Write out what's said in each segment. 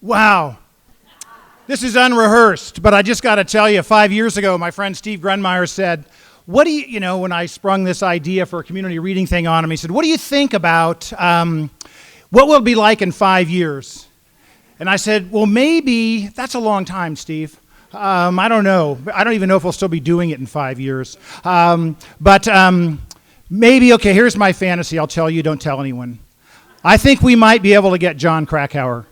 Wow. This is unrehearsed, but I just got to tell you, 5 years ago, my friend Steve Grunmeyer said, what do you know, when I sprung this idea for a community reading thing on him, he said, what do you think about what will it be like in 5 years? And I said, well, maybe, that's a long time, Steve. I don't know. I don't even know if we'll still be doing it in 5 years. But maybe, okay, here's my fantasy. I'll tell you, don't tell anyone. I think we might be able to get John Krakauer.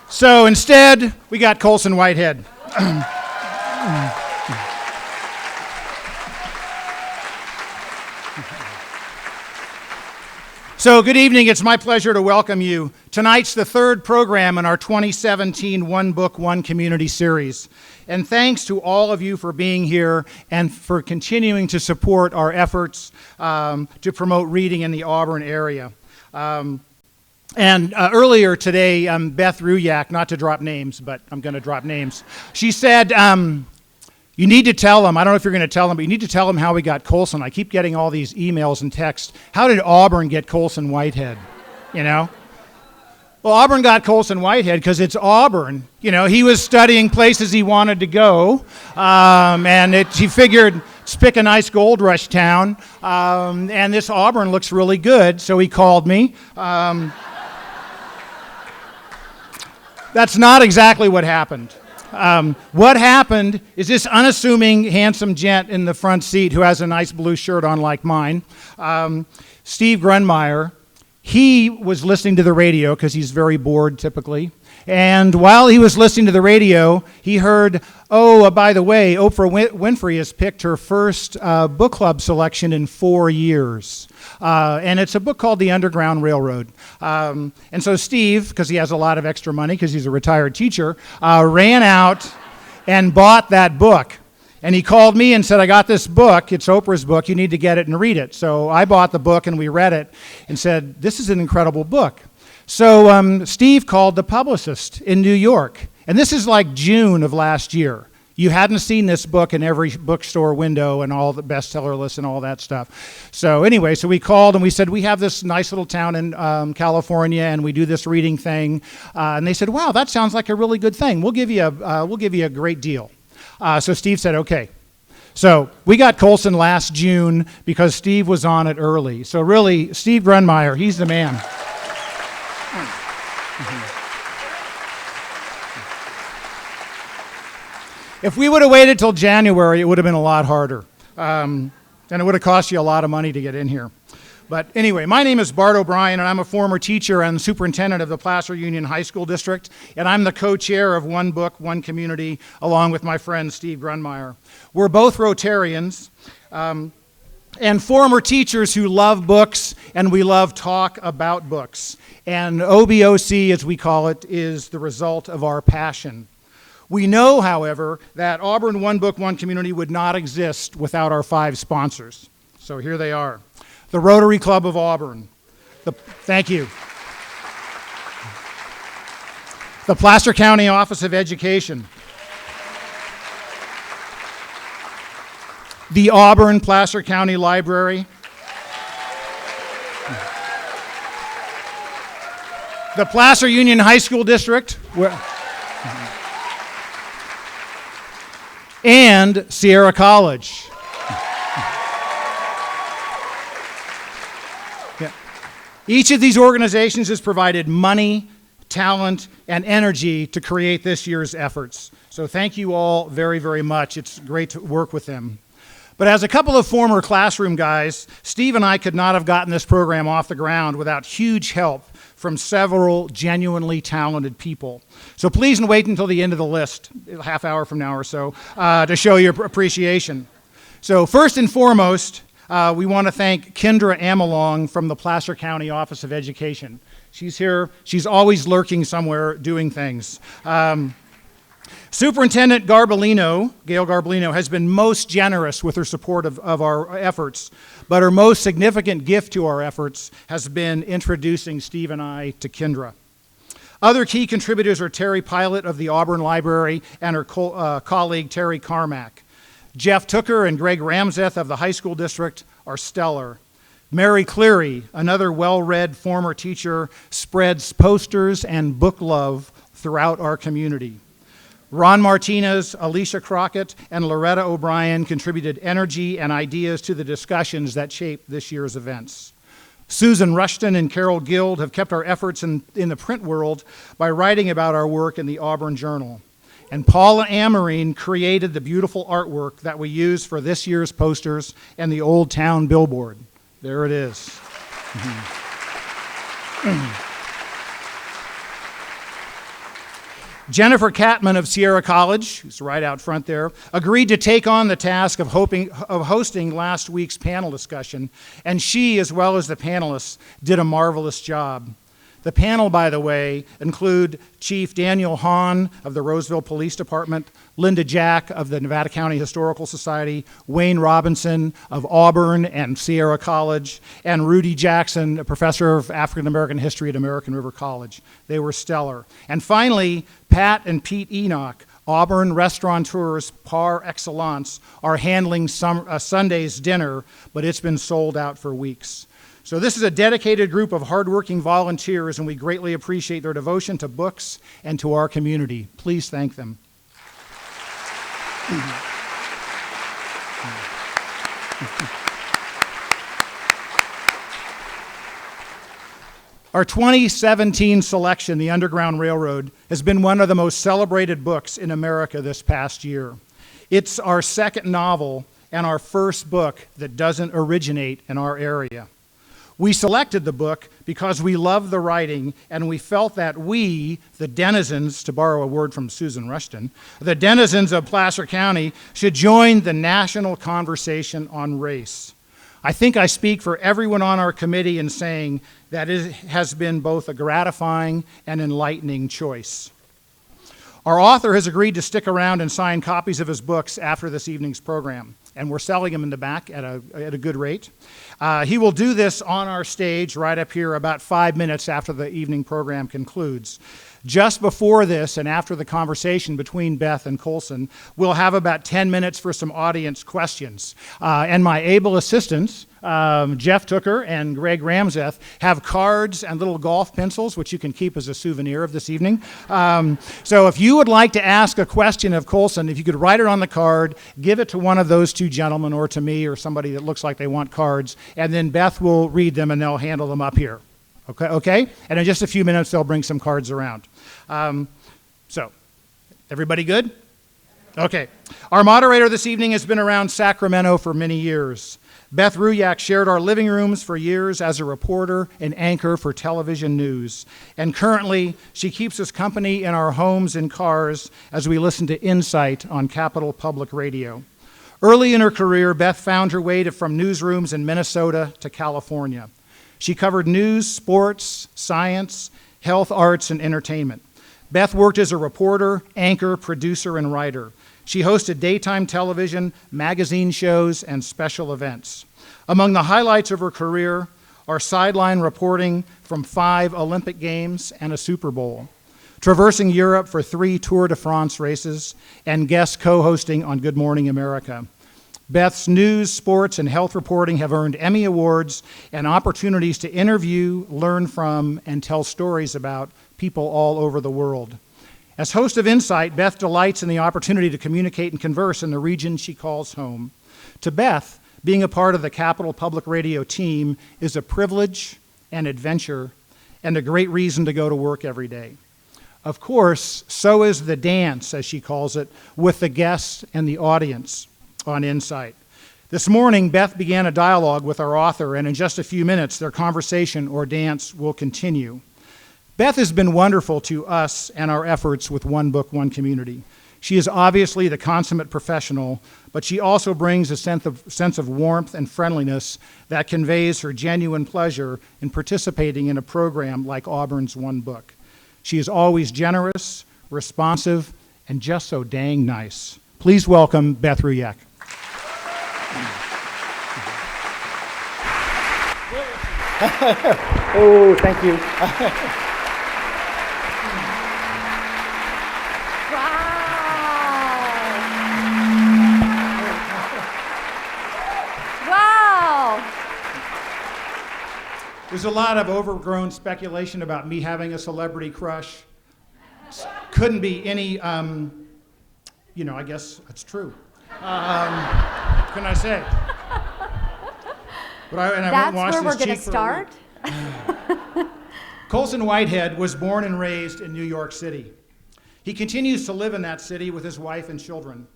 So instead, we got Colson Whitehead. So good evening. It's my pleasure to welcome you. Tonight's the third program in our 2017 One Book, One Community series. And thanks to all of you for being here and for continuing to support our efforts to promote reading in the Auburn area. And earlier today, Beth Ruyak, not to drop names, but I'm going to drop names, she said, you need to tell them, I don't know if you're going to tell them, but you need to tell them how we got Colson. I keep getting all these emails and texts. How did Auburn get Colson Whitehead? You know? Well, Auburn got Colson Whitehead because it's Auburn. You know, he was studying places he wanted to go, and he figured, let's pick a nice gold rush town, and this Auburn looks really good, so he called me. That's not exactly what happened. What happened is this unassuming, handsome gent in the front seat who has a nice blue shirt on like mine, Steve Grunmeyer, he was listening to the radio because he's very bored typically. And while he was listening to the radio, he heard, by the way, Oprah Winfrey has picked her first book club selection in 4 years. And it's a book called The Underground Railroad. And so Steve, because he has a lot of extra money because he's a retired teacher, ran out and bought that book. And he called me and said, I got this book. It's Oprah's book. You need to get it and read it. So I bought the book and we read it and said, this is an incredible book. So Steve called the publicist in New York. And this is like June of last year. You hadn't seen this book in every bookstore window and all the bestseller lists and all that stuff. So anyway, so we called and we said, we have this nice little town in California and we do this reading thing. And they said, wow, that sounds like a really good thing. We'll give you a great deal. So Steve said, okay. So we got Colson last June because Steve was on it early. So really, Steve Grunmeyer, he's the man. If we would have waited till January, it would have been a lot harder. And it would have cost you a lot of money to get in here. But anyway, my name is Bart O'Brien, and I'm a former teacher and superintendent of the Placer Union High School District, and I'm the co-chair of One Book, One Community, along with my friend Steve Grunmeyer. We're both Rotarians and former teachers who love books, and we love talk about books. And OBOC, as we call it, is the result of our passion. We know, however, that Auburn One Book, One Community would not exist without our 5 sponsors. So here they are. The Rotary Club of Auburn. Thank you. The Placer County Office of Education. The Auburn Placer County Library. The Placer Union High School District. And Sierra College. Each of these organizations has provided money, talent, and energy to create this year's efforts. So thank you all very, very much. It's great to work with them. But as a couple of former classroom guys, Steve and I could not have gotten this program off the ground without huge help from several genuinely talented people. So please wait until the end of the list, a half hour from now or so, to show your appreciation. So first and foremost, we want to thank Kendra Amelong from the Placer County Office of Education. She's here. She's always lurking somewhere doing things. Superintendent Gail Garbolino, has been most generous with her support of our efforts, but her most significant gift to our efforts has been introducing Steve and I to Kendra. Other key contributors are Terry Pilot of the Auburn Library and her colleague Terry Carmack. Jeff Tooker and Greg Ramseth of the high school district are stellar. Mary Cleary, another well-read former teacher, spreads posters and book love throughout our community. Ron Martinez, Alicia Crockett, and Loretta O'Brien contributed energy and ideas to the discussions that shaped this year's events. Susan Rushton and Carol Guild have kept our efforts in the print world by writing about our work in the Auburn Journal. And Paula Amarine created the beautiful artwork that we use for this year's posters and the Old Town billboard. There it is. Jennifer Catman of Sierra College, who's right out front there, agreed to take on the task of hosting last week's panel discussion, and she, as well as the panelists, did a marvelous job. The panel, by the way, include Chief Daniel Hahn of the Roseville Police Department, Linda Jack of the Nevada County Historical Society, Wayne Robinson of Auburn and Sierra College, and Rudy Jackson, a professor of African American history at American River College. They were stellar. And finally, Pat and Pete Enoch, Auburn restaurateurs par excellence, are handling Sunday's dinner, but it's been sold out for weeks. So this is a dedicated group of hardworking volunteers, and we greatly appreciate their devotion to books and to our community. Please thank them. Our 2017 selection, The Underground Railroad, has been one of the most celebrated books in America this past year. It's our second novel and our first book that doesn't originate in our area. We selected the book because we love the writing, and we felt that we, the denizens, to borrow a word from Susan Rushton, the denizens of Placer County, should join the national conversation on race. I think I speak for everyone on our committee in saying that it has been both a gratifying and enlightening choice. Our author has agreed to stick around and sign copies of his books after this evening's program, and we're selling them in the back at a good rate. He will do this on our stage right up here about 5 minutes after the evening program concludes. Just before this and after the conversation between Beth and Colson, we'll have about 10 minutes for some audience questions. And my able assistants, Jeff Tooker and Greg Ramseth, have cards and little golf pencils, which you can keep as a souvenir of this evening. So if you would like to ask a question of Colson, if you could write it on the card, give it to one of those two gentlemen or to me or somebody that looks like they want cards, and then Beth will read them and they'll handle them up here. Okay? And in just a few minutes, they'll bring some cards around. So, everybody good? Okay. Our moderator this evening has been around Sacramento for many years. Beth Ruyak shared our living rooms for years as a reporter and anchor for television news. And currently, she keeps us company in our homes and cars as we listen to Insight on Captial Public Radio. Early in her career, Beth found her way from newsrooms in Minnesota to California. She covered news, sports, science, health, arts, and entertainment. Beth worked as a reporter, anchor, producer, and writer. She hosted daytime television, magazine shows, and special events. Among the highlights of her career are sideline reporting from 5 Olympic Games and a Super Bowl, traversing Europe for 3 Tour de France races, and guest co-hosting on Good Morning America. Beth's news, sports, and health reporting have earned Emmy Awards and opportunities to interview, learn from, and tell stories about people all over the world. As host of Insight, Beth delights in the opportunity to communicate and converse in the region she calls home. To Beth, being a part of the Captial Public Radio team is a privilege, an adventure, and a great reason to go to work every day. Of course, so is the dance, as she calls it, with the guests and the audience on Insight. This morning, Beth began a dialogue with our author, and in just a few minutes, their conversation or dance will continue. Beth has been wonderful to us and our efforts with One Book, One Community. She is obviously the consummate professional, but she also brings a sense of warmth and friendliness that conveys her genuine pleasure in participating in a program like Auburn's One Book. She is always generous, responsive, and just so dang nice. Please welcome Beth Ruyak. Oh, thank you. There's a lot of overgrown speculation about me having a celebrity crush. Couldn't be any, I guess it's true. What can I say? That's where we're going to start. Colson Whitehead was born and raised in New York City. He continues to live in that city with his wife and children.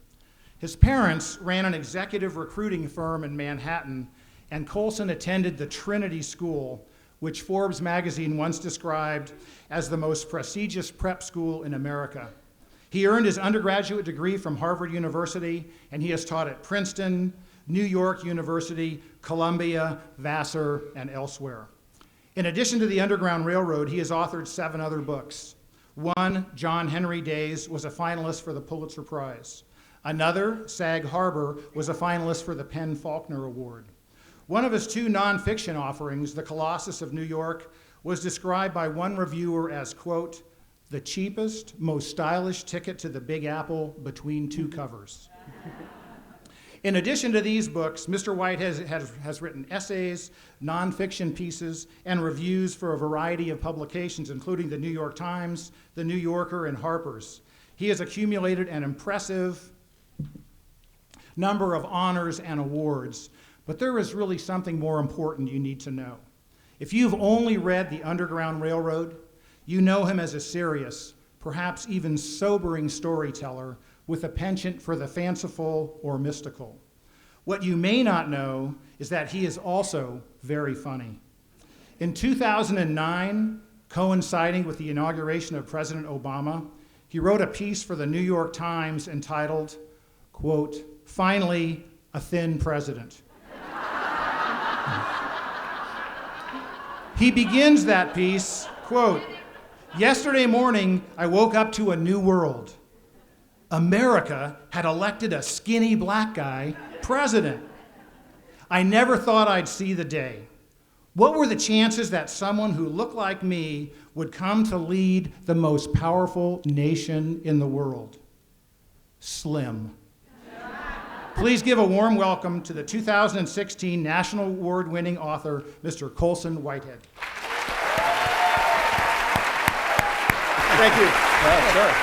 His parents ran an executive recruiting firm in Manhattan, and Colson attended the Trinity School, which Forbes magazine once described as the most prestigious prep school in America. He earned his undergraduate degree from Harvard University, and he has taught at Princeton, New York University, Columbia, Vassar, and elsewhere. In addition to the Underground Railroad, he has authored 7 other books. One, John Henry Days, was a finalist for the Pulitzer Prize. Another, Sag Harbor, was a finalist for the PEN/Faulkner Award. One of his 2 nonfiction offerings, The Colossus of New York, was described by one reviewer as, quote, the cheapest, most stylish ticket to the Big Apple between 2 covers. In addition to these books, Mr. White has written essays, nonfiction pieces, and reviews for a variety of publications, including the New York Times, the New Yorker, and Harper's. He has accumulated an impressive number of honors and awards, but there is really something more important you need to know. If you've only read The Underground Railroad, you know him as a serious, perhaps even sobering storyteller with a penchant for the fanciful or mystical. What you may not know is that he is also very funny. In 2009, coinciding with the inauguration of President Obama, he wrote a piece for the New York Times entitled, quote, finally, a thin president. He begins that piece, quote, yesterday morning, I woke up to a new world. America had elected a skinny black guy president. I never thought I'd see the day. What were the chances that someone who looked like me would come to lead the most powerful nation in the world? Slim. Please give a warm welcome to the 2016 National Award-winning author, Mr. Colson Whitehead. Thank you. Sure.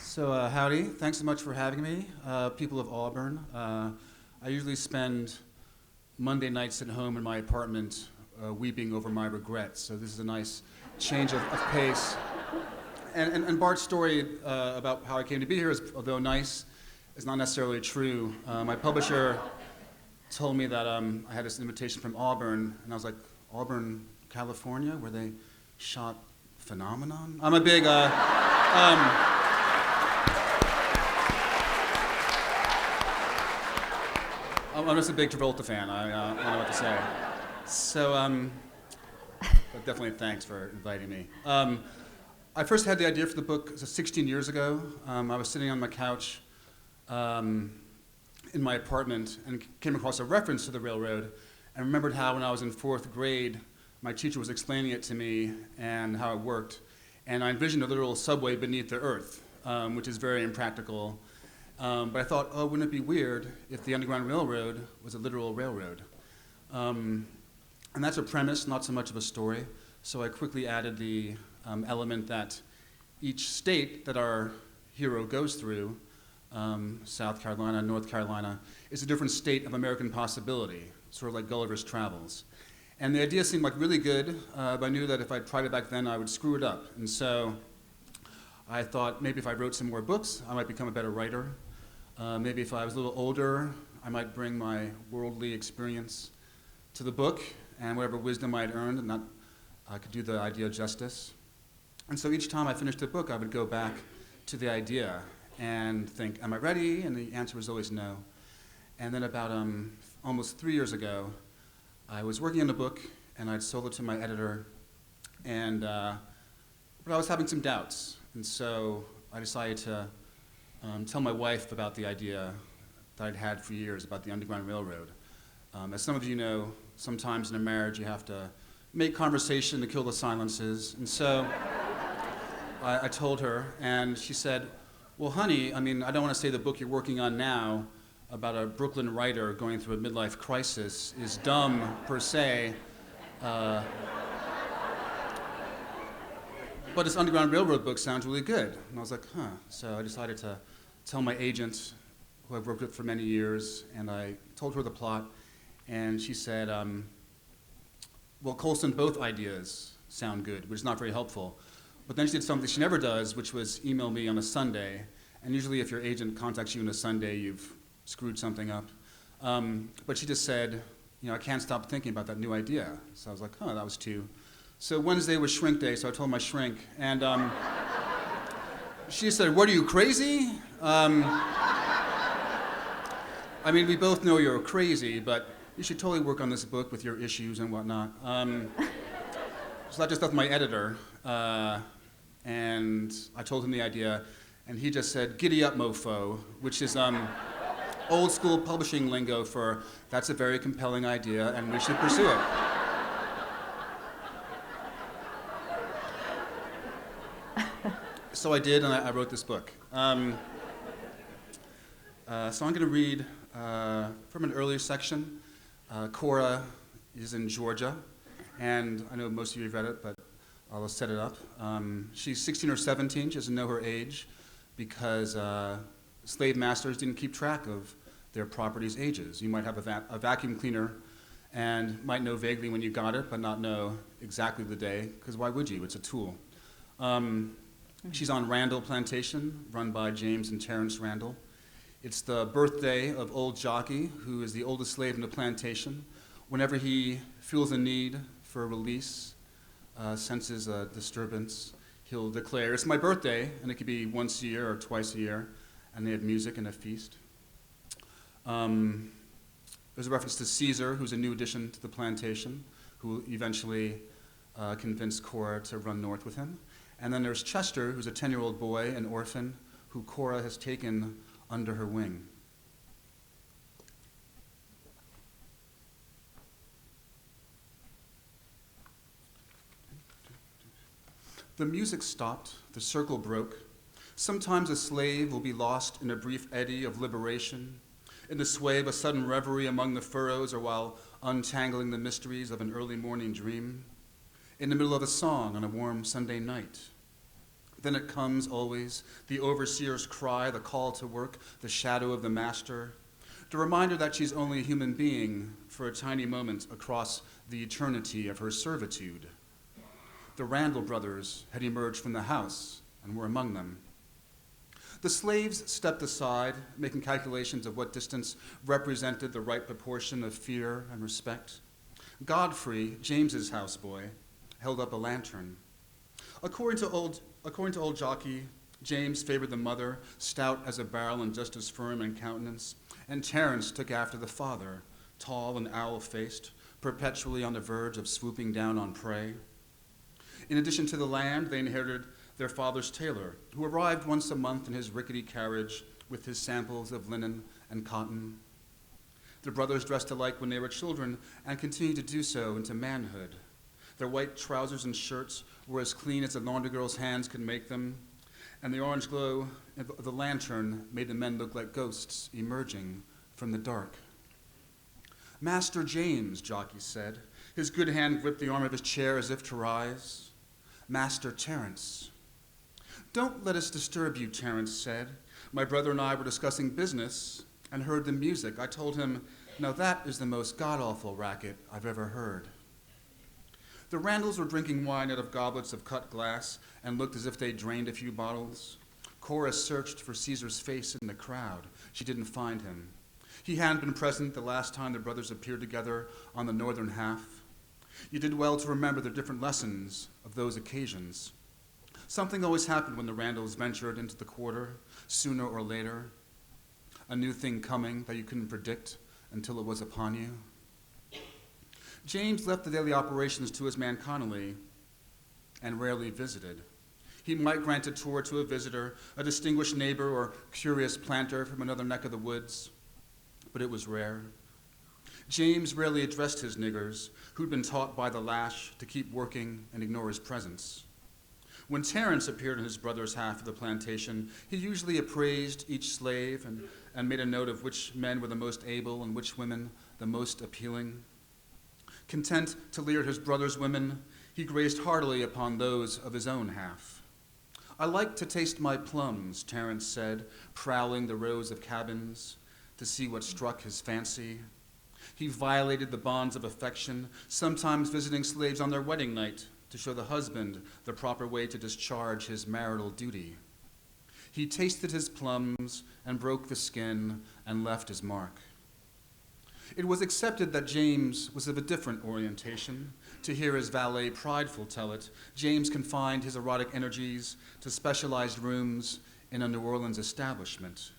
So howdy, thanks so much for having me, people of Auburn. I usually spend Monday nights at home in my apartment weeping over my regrets, so this is a nice change of pace. And Bart's story about how I came to be here, although nice, is not necessarily true. My publisher told me that I had this invitation from Auburn, and I was like, Auburn, California, where they shot Phenomenon? I'm a big, I'm just a big Travolta fan. I don't know what to say. So, but definitely thanks for inviting me. I first had the idea for the book 16 years ago. I was sitting on my couch in my apartment and came across a reference to the railroad and remembered how when I was in 4th grade, my teacher was explaining it to me and how it worked. And I envisioned a literal subway beneath the earth, which is very impractical. But I thought, oh, wouldn't it be weird if the Underground Railroad was a literal railroad? And that's a premise, not so much of a story. So I quickly added the element that each state that our hero goes through, South Carolina, North Carolina, is a different state of American possibility, sort of like Gulliver's Travels. And the idea seemed like really good, but I knew that if I tried it back then, I would screw it up. And so I thought maybe if I wrote some more books, I might become a better writer. Maybe if I was a little older, I might bring my worldly experience to the book and whatever wisdom I'd earned, and I could do the idea justice. And so each time I finished a book, I would go back to the idea and think, am I ready? And the answer was always no. And then about almost 3 years ago, I was working on a book, and I'd sold it to my editor, and but I was having some doubts. And so I decided to tell my wife about the idea that I'd had for years about the Underground Railroad. As some of you know, sometimes in a marriage you have to make conversation to kill the silences. And so I told her, and she said, well, honey, I mean, I don't want to say the book you're working on now about a Brooklyn writer going through a midlife crisis is dumb per se, but this Underground Railroad book sounds really good. And I was like, huh. So I decided to tell my agent, who I've worked with for many years, and I told her the plot, and she said, well, Colson, both ideas sound good, which is not very helpful. But then she did something she never does, which was email me on a Sunday. And usually if your agent contacts you on a Sunday, you've screwed something up. But she just said, I can't stop thinking about that new idea. So I was like, that was two. So Wednesday was shrink day, so I told my shrink. And she said, what, are you crazy? I mean, we both know you're crazy, but you should totally work on this book with your issues and whatnot. So I just left my editor, and I told him the idea, and he just said, giddy up, mofo, which is old school publishing lingo for, that's a very compelling idea, and we should pursue it. So I did, and I wrote this book. So I'm going to read from an earlier section. Cora is in Georgia, and I know most of you have read it, but I'll set it up. She's 16 or 17. She doesn't know her age because slave masters didn't keep track of their property's ages. You might have a vacuum cleaner and might know vaguely when you got it, but not know exactly the day, because why would you? It's a tool. She's on Randall Plantation, run by James and Terrence Randall. It's the birthday of Old Jockey, who is the oldest slave in the plantation. Whenever he feels a need for a release, senses a disturbance, he'll declare, it's my birthday, and it could be once a year or twice a year, and they have music and a feast. There's a reference to Caesar, who's a new addition to the plantation, who eventually convinced Cora to run north with him. And then there's Chester, who's a 10-year-old boy, an orphan, who Cora has taken under her wing. The music stopped, the circle broke. Sometimes a slave will be lost in a brief eddy of liberation, in the sway of a sudden reverie among the furrows, or while untangling the mysteries of an early morning dream, in the middle of a song on a warm Sunday night. Then it comes always, the overseer's cry, the call to work, the shadow of the master, the reminder that she's only a human being for a tiny moment across the eternity of her servitude. The Randall brothers had emerged from the house and were among them. The slaves stepped aside, making calculations of what distance represented the right proportion of fear and respect. Godfrey, James's houseboy, held up a lantern. According to old Jockey, James favored the mother, stout as a barrel and just as firm in countenance, and Terence took after the father, tall and owl-faced, perpetually on the verge of swooping down on prey. In addition to the land, they inherited their father's tailor, who arrived once a month in his rickety carriage with his samples of linen and cotton. The brothers dressed alike when they were children and continued to do so into manhood. Their white trousers and shirts were as clean as the laundry girl's hands could make them, and the orange glow of the lantern made the men look like ghosts emerging from the dark. Master James, Jockey said. His good hand gripped the arm of his chair as if to rise. Master Terence. Don't let us disturb you, Terence said. My brother and I were discussing business and heard the music. I told him, now that is the most god-awful racket I've ever heard. The Randalls were drinking wine out of goblets of cut glass and looked as if they drained a few bottles. Cora searched for Caesar's face in the crowd. She didn't find him. He hadn't been present the last time the brothers appeared together on the northern half. You did well to remember the different lessons of those occasions. Something always happened when the Randalls ventured into the quarter, sooner or later. A new thing coming that you couldn't predict until it was upon you. James left the daily operations to his man Connolly and rarely visited. He might grant a tour to a visitor, a distinguished neighbor or curious planter from another neck of the woods, but it was rare. James rarely addressed his niggers, who'd been taught by the lash to keep working and ignore his presence. When Terence appeared in his brother's half of the plantation, he usually appraised each slave and made a note of which men were the most able and which women the most appealing. Content to leer at his brother's women, he grazed heartily upon those of his own half. "I like to taste my plums," Terence said, prowling the rows of cabins to see what struck his fancy. He violated the bonds of affection, sometimes visiting slaves on their wedding night to show the husband the proper way to discharge his marital duty. He tasted his plums and broke the skin and left his mark. It was accepted that James was of a different orientation. To hear his valet Prideful tell it, James confined his erotic energies to specialized rooms in a New Orleans establishment.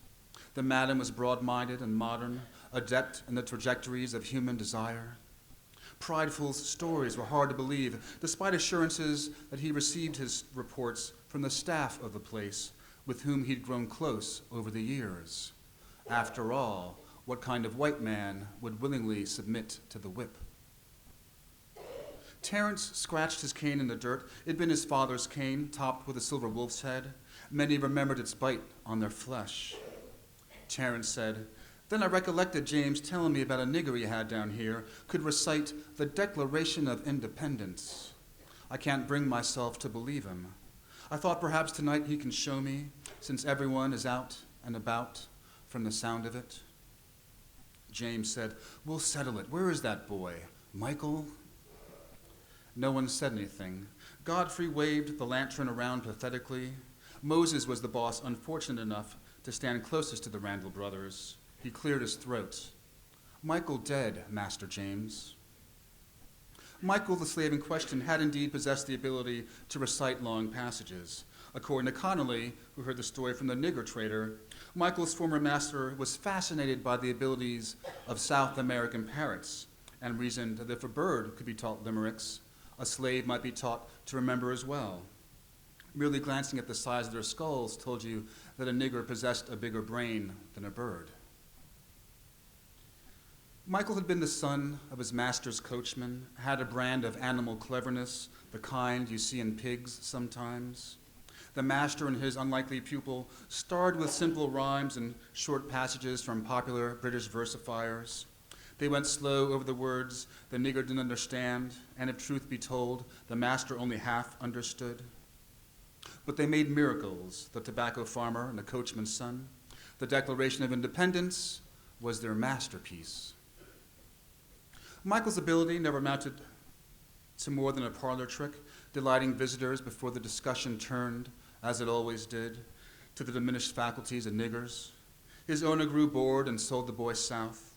The madam was broad-minded and modern, adept in the trajectories of human desire. Prideful's stories were hard to believe, despite assurances that he received his reports from the staff of the place, with whom he'd grown close over the years. After all, what kind of white man would willingly submit to the whip? Terence scratched his cane in the dirt. It'd been his father's cane, topped with a silver wolf's head. Many remembered its bite on their flesh. Terence said, "Then I recollected James telling me about a nigger he had down here, could recite the Declaration of Independence. I can't bring myself to believe him. I thought perhaps tonight he can show me, since everyone is out and about from the sound of it." James said, "We'll settle it. Where is that boy? Michael?" No one said anything. Godfrey waved the lantern around pathetically. Moses was the boss, unfortunate enough to stand closest to the Randall brothers. He cleared his throat. "Michael dead, Master James." Michael, the slave in question, had indeed possessed the ability to recite long passages. According to Connolly, who heard the story from the nigger trader, Michael's former master was fascinated by the abilities of South American parrots and reasoned that if a bird could be taught limericks, a slave might be taught to remember as well. Merely glancing at the size of their skulls told you that a nigger possessed a bigger brain than a bird. Michael had been the son of his master's coachman, had a brand of animal cleverness, the kind you see in pigs sometimes. The master and his unlikely pupil starred with simple rhymes and short passages from popular British versifiers. They went slow over the words the nigger didn't understand, and if truth be told, the master only half understood. But they made miracles, the tobacco farmer and the coachman's son. The Declaration of Independence was their masterpiece. Michael's ability never amounted to more than a parlor trick, delighting visitors before the discussion turned, as it always did, to the diminished faculties of niggers. His owner grew bored and sold the boy south.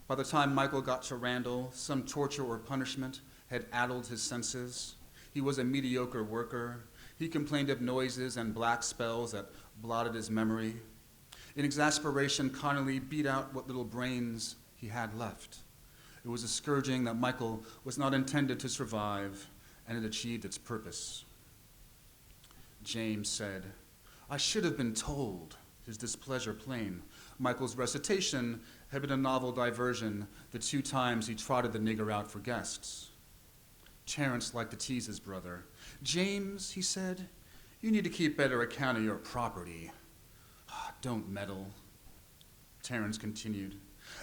By the time Michael got to Randall, some torture or punishment had addled his senses. He was a mediocre worker. He complained of noises and black spells that blotted his memory. In exasperation, Connolly beat out what little brains he had left. It was a scourging that Michael was not intended to survive, and it achieved its purpose. James said, "I should have been told," his displeasure plain. Michael's recitation had been a novel diversion the 2 times he trotted the nigger out for guests. Terence liked to tease his brother. "James," he said, "you need to keep better account of your property." "Don't meddle," Terence continued.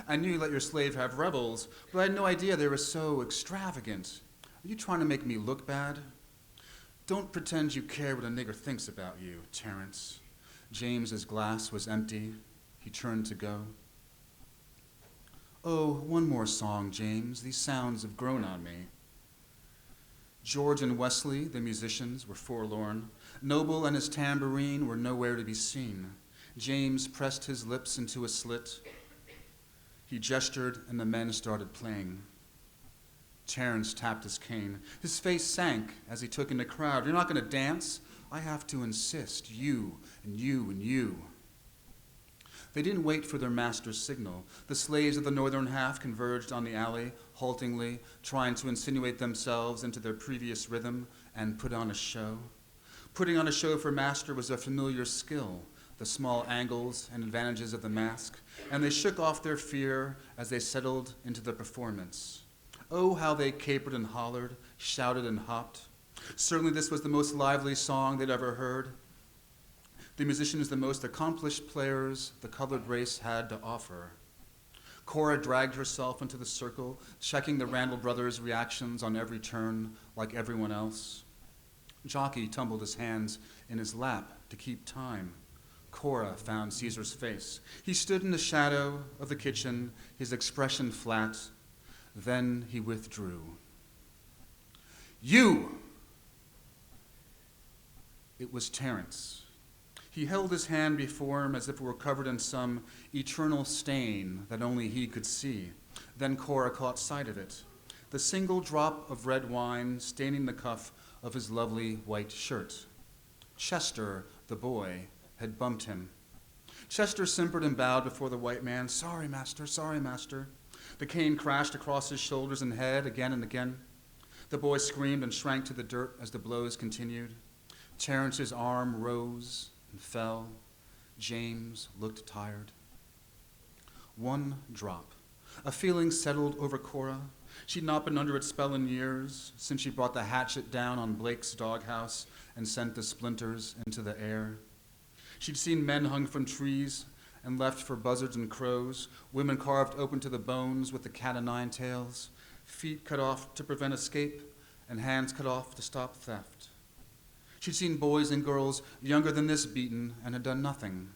"I knew you let your slave have rebels, but I had no idea they were so extravagant. Are you trying to make me look bad? Don't pretend you care what a nigger thinks about you, Terence." James's glass was empty. He turned to go. "Oh, one more song, James. These sounds have grown on me." George and Wesley, the musicians, were forlorn. Noble and his tambourine were nowhere to be seen. James pressed his lips into a slit. He gestured, and the men started playing. Terence tapped his cane. His face sank as he took in the crowd. "You're not going to dance? I have to insist. You and you and you." They didn't wait for their master's signal. The slaves of the northern half converged on the alley, haltingly, trying to insinuate themselves into their previous rhythm and put on a show. Putting on a show for master was a familiar skill. the small angles and advantages of the mask, and they shook off their fear as they settled into the performance. Oh, how they capered and hollered, shouted and hopped. Certainly this was the most lively song they'd ever heard. The musicians, the most accomplished players the colored race had to offer. Cora dragged herself into the circle, checking the Randall brothers' reactions on every turn like everyone else. Jockey tumbled his hands in his lap to keep time. Cora found Caesar's face. He stood in the shadow of the kitchen, his expression flat. Then he withdrew. You! It was Terence. He held his hand before him as if it were covered in some eternal stain that only he could see. Then Cora caught sight of it, the single drop of red wine staining the cuff of his lovely white shirt. Chester, the boy, had bumped him. Chester simpered and bowed before the white man. Sorry, master, sorry, master. The cane crashed across his shoulders and head again and again. The boy screamed and shrank to the dirt as the blows continued. Terence's arm rose and fell. James looked tired. One drop. A feeling settled over Cora. She'd not been under its spell in years, since she brought the hatchet down on Blake's doghouse and sent the splinters into the air. She'd seen men hung from trees and left for buzzards and crows, women carved open to the bones with the cat-o'-nine tails, feet cut off to prevent escape, and hands cut off to stop theft. She'd seen boys and girls younger than this beaten and had done nothing.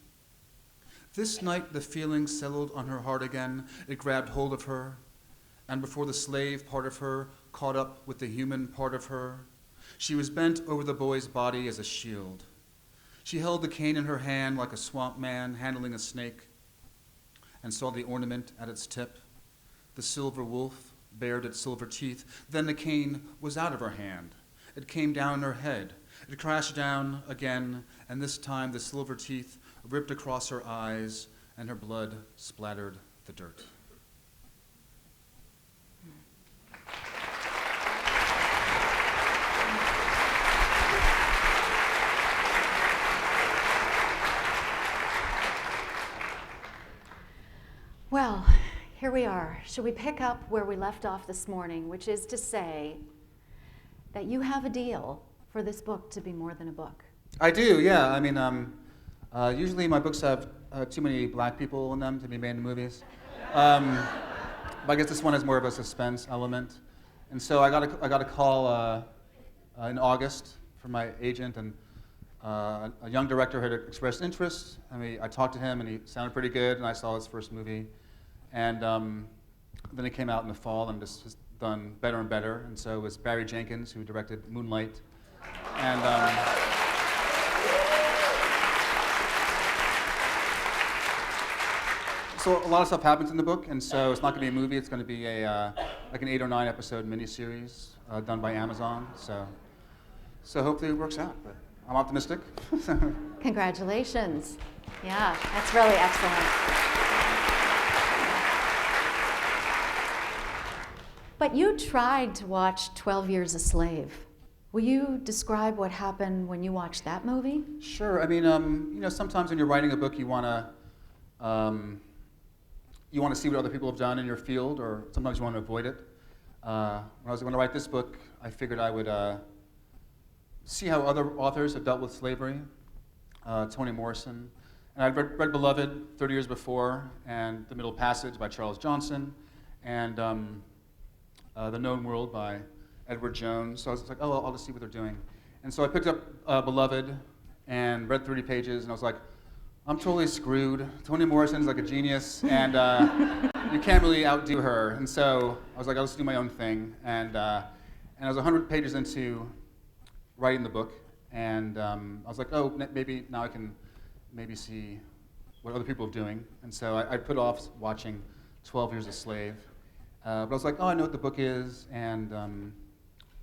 This night the feeling settled on her heart again. It grabbed hold of her, and before the slave part of her caught up with the human part of her, she was bent over the boy's body as a shield. She held the cane in her hand like a swamp man handling a snake, and saw the ornament at its tip. The silver wolf bared its silver teeth. Then the cane was out of her hand. It came down on her head. It crashed down again, and this time the silver teeth ripped across her eyes, and her blood splattered the dirt. Well, here we are. Should we pick up where we left off this morning, which is to say that you have a deal for this book to be more than a book? I do, yeah. I mean, usually my books have too many black people in them to be made into movies. But I guess this one has more of a suspense element. And so I got a call in August from my agent, and a young director had expressed interest. I talked to him, and he sounded pretty good, and I saw his first movie. And then it came out in the fall, and just has done better and better. And so it was Barry Jenkins who directed Moonlight. And so a lot of stuff happens in the book, and so it's not going to be a movie. It's going to be like an 8 or 9 episode miniseries done by Amazon. So hopefully it works out. But I'm optimistic. Congratulations. Yeah, that's really excellent. But you tried to watch 12 Years a Slave. Will you describe what happened when you watched that movie? Sure. I mean, sometimes when you're writing a book, you want to see what other people have done in your field, or sometimes you want to avoid it. When I was going to write this book, I figured I would see how other authors have dealt with slavery. Toni Morrison, and I'd read Beloved 30 years before, and The Middle Passage by Charles Johnson, and The Known World by Edward Jones. So I was like, oh, I'll just see what they're doing. And so I picked up Beloved and read 30 pages, and I was like, I'm totally screwed. Toni Morrison's like a genius, and you can't really outdo her. And so I was like, I'll just do my own thing. And I was 100 pages into writing the book, and I was like, oh, maybe now I can maybe see what other people are doing. And so I put off watching 12 Years a Slave. But I was like, oh, I know what the book is, and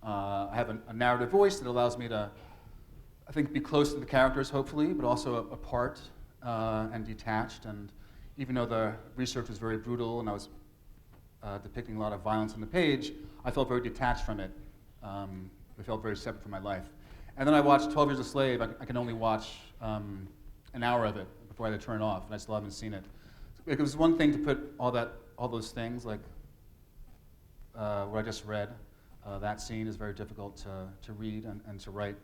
I have a narrative voice that allows me to, I think, be close to the characters, hopefully, but also apart and detached. And even though the research was very brutal and I was depicting a lot of violence on the page, I felt very detached from it. It felt very separate from my life. And then I watched 12 Years a Slave. I can only watch an hour of it before I had to turn it off, and I still haven't seen it. It was one thing to put all those things, like what I just read. That scene is very difficult to read and to write.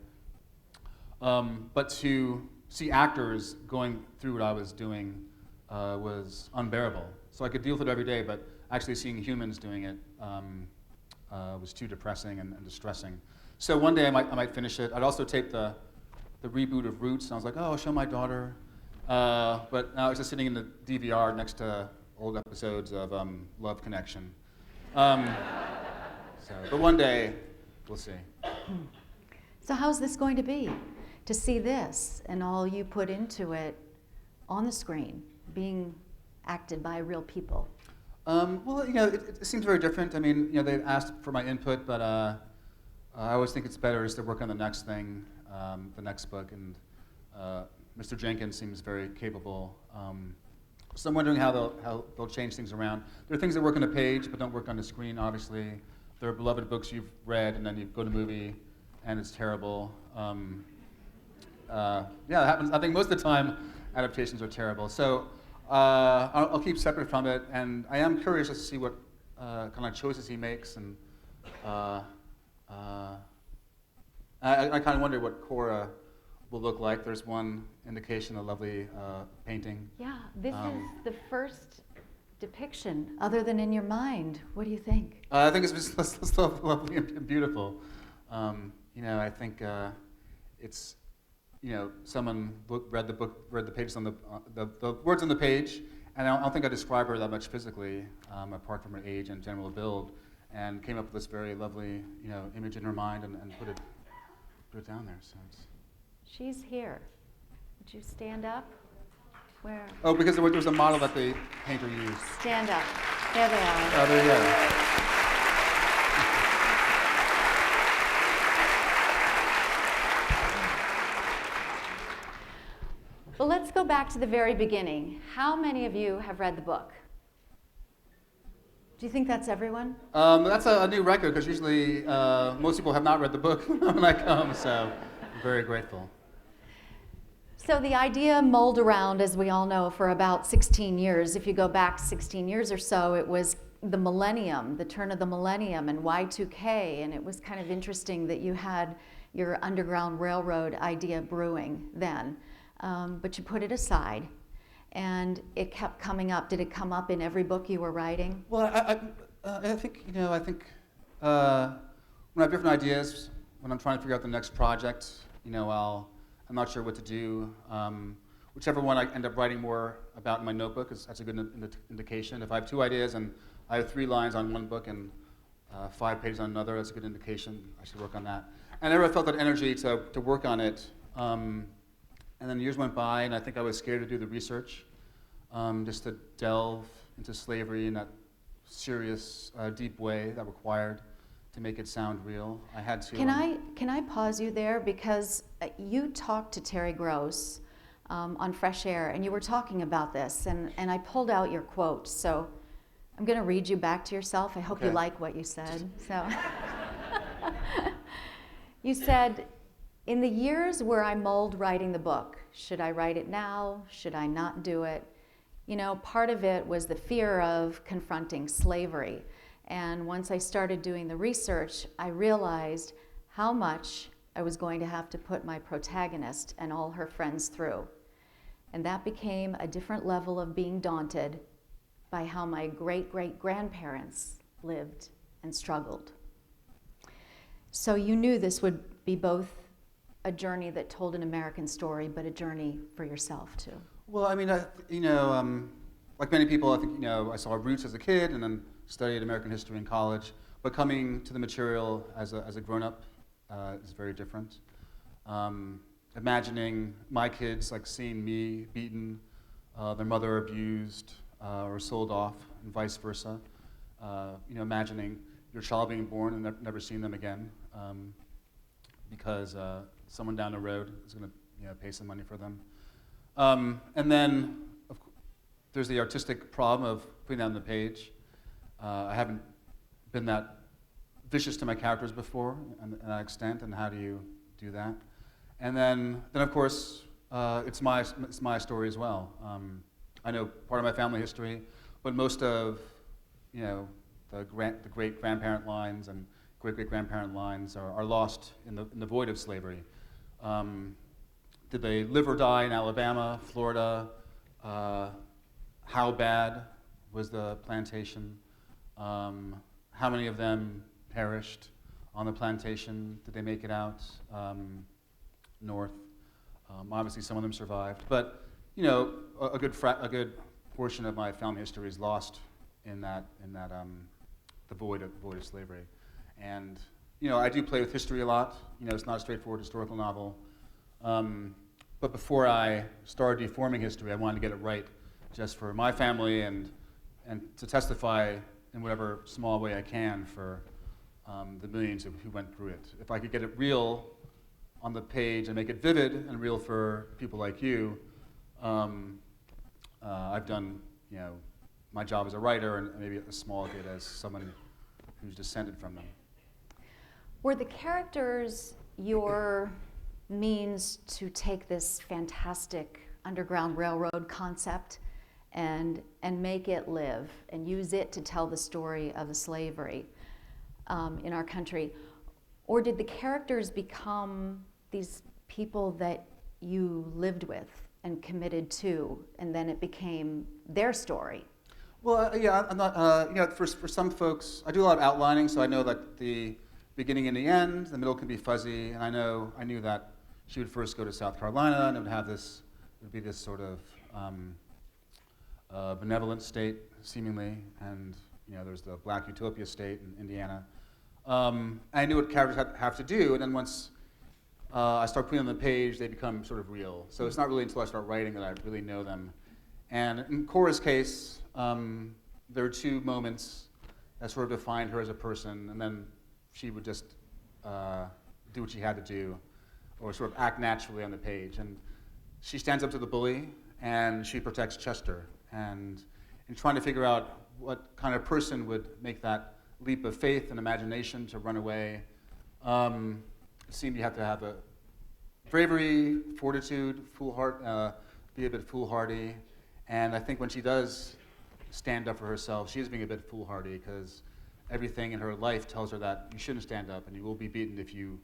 But to see actors going through what I was doing was unbearable. So I could deal with it every day, but actually seeing humans doing it was too depressing and distressing. So one day I might finish it. I'd also tape the reboot of Roots, and I was like, oh, I'll show my daughter. But now I was just sitting in the DVR next to old episodes of Love Connection. But one day, we'll see. So how's this going to be? To see this and all you put into it on the screen, being acted by real people? Well, it seems very different. I mean, they asked for my input, but I always think it's better is to work on the next thing, the next book, and Mr. Jenkins seems very capable. So I'm wondering how they'll change things around. There are things that work on the page but don't work on the screen, obviously. There are beloved books you've read, and then you go to a movie, and it's terrible. Yeah, that happens. I think most of the time, adaptations are terrible. So I'll keep separate from it, and I am curious to see what kind of choices he makes, and I kind of wonder what Cora will look like. There's one indication, a lovely painting. Yeah, this is the first depiction, other than in your mind. What do you think? I think it's lovely and beautiful. I think it's, someone read the book, read the pages on the words on the page, and I don't think I describe her that much physically, apart from her age and general build, and came up with this very lovely, image in her mind and put it down there. So She's here. Would you stand up? Where? Oh, because there was a model that the painter used. Stand up. There they are. Oh, there you go. Well, let's go back to the very beginning. How many of you have read the book? Do you think that's everyone? That's a new record, because usually most people have not read the book when I come, so I'm very grateful. So the idea mulled around, as we all know, for about 16 years. If you go back 16 years or so, it was the millennium, the turn of the millennium, and Y2K, and it was kind of interesting that you had your Underground Railroad idea brewing then. But you put it aside, and it kept coming up. Did it come up in every book you were writing? Well, I think when I have different ideas, when I'm trying to figure out the next project, I'm not sure what to do. Whichever one I end up writing more about in my notebook, that's a good indication. If I have 2 ideas and I have 3 lines on one book and 5 pages on another, that's a good indication. I should work on that. And I never felt that energy to work on it. And then years went by, and I think I was scared to do the research, just to delve into slavery in that serious, deep way that required to make it sound real. I had to. Can I pause you there, because you talked to Terry Gross on Fresh Air, and you were talking about this, and I pulled out your quote. So I'm going to read you back to yourself. I hope you like what you said. So you said, in the years where I mulled writing the book, should I write it now? Should I not do it? Part of it was the fear of confronting slavery. And once I started doing the research, I realized how much I was going to have to put my protagonist and all her friends through. And that became a different level of being daunted by how my great-great-grandparents lived and struggled. So you knew this would be both a journey that told an American story, but a journey for yourself too. Well, I mean, like many people, I think, I saw Roots as a kid and then studied American history in college. But coming to the material as a grown-up is very different. Imagining my kids, like seeing me beaten, their mother abused or sold off, and vice versa. Imagining your child being born and never seeing them again because someone down the road is going to pay some money for them. And then there's the artistic problem of putting that on the page. I haven't been that vicious to my characters before, to that extent, and how do you do that? And then of course, it's my story as well. I know part of my family history, but most of, the great grandparent lines and great great grandparent lines are lost in the void of slavery. Did they live or die in Alabama, Florida? How bad was the plantation? How many of them perished on the plantation? Did they make it out north? Obviously, some of them survived, but a good portion of my family history is lost in the void of slavery. And I do play with history a lot. It's not a straightforward historical novel. But before I started deforming history, I wanted to get it right, just for my family and to testify in whatever small way I can for the millions who went through it. If I could get it real on the page and make it vivid and real for people like you, I've done my job as a writer and maybe a small bit as someone who's descended from them. Were the characters your means to take this fantastic Underground Railroad concept and make it live and use it to tell the story of the slavery in our country? Or did the characters become these people that you lived with and committed to, and then it became their story? Well, yeah, I'm not. For some folks, I do a lot of outlining, so I know that the beginning and the end, the middle can be fuzzy, and I knew that she would first go to South Carolina, and it would be this sort of benevolent state, seemingly, and there's the Black Utopia state in Indiana. I knew what characters have to do, and then once I start putting them on the page, they become sort of real. So it's not really until I start writing that I really know them. And in Cora's case, there were two moments that sort of defined her as a person, and then she would just do what she had to do, or sort of act naturally on the page. And she stands up to the bully, and she protects Chester. And in trying to figure out what kind of person would make that leap of faith and imagination to run away, it seemed you have to have a bravery, fortitude, be a bit foolhardy. And I think when she does stand up for herself, she is being a bit foolhardy because everything in her life tells her that you shouldn't stand up and you will be beaten if you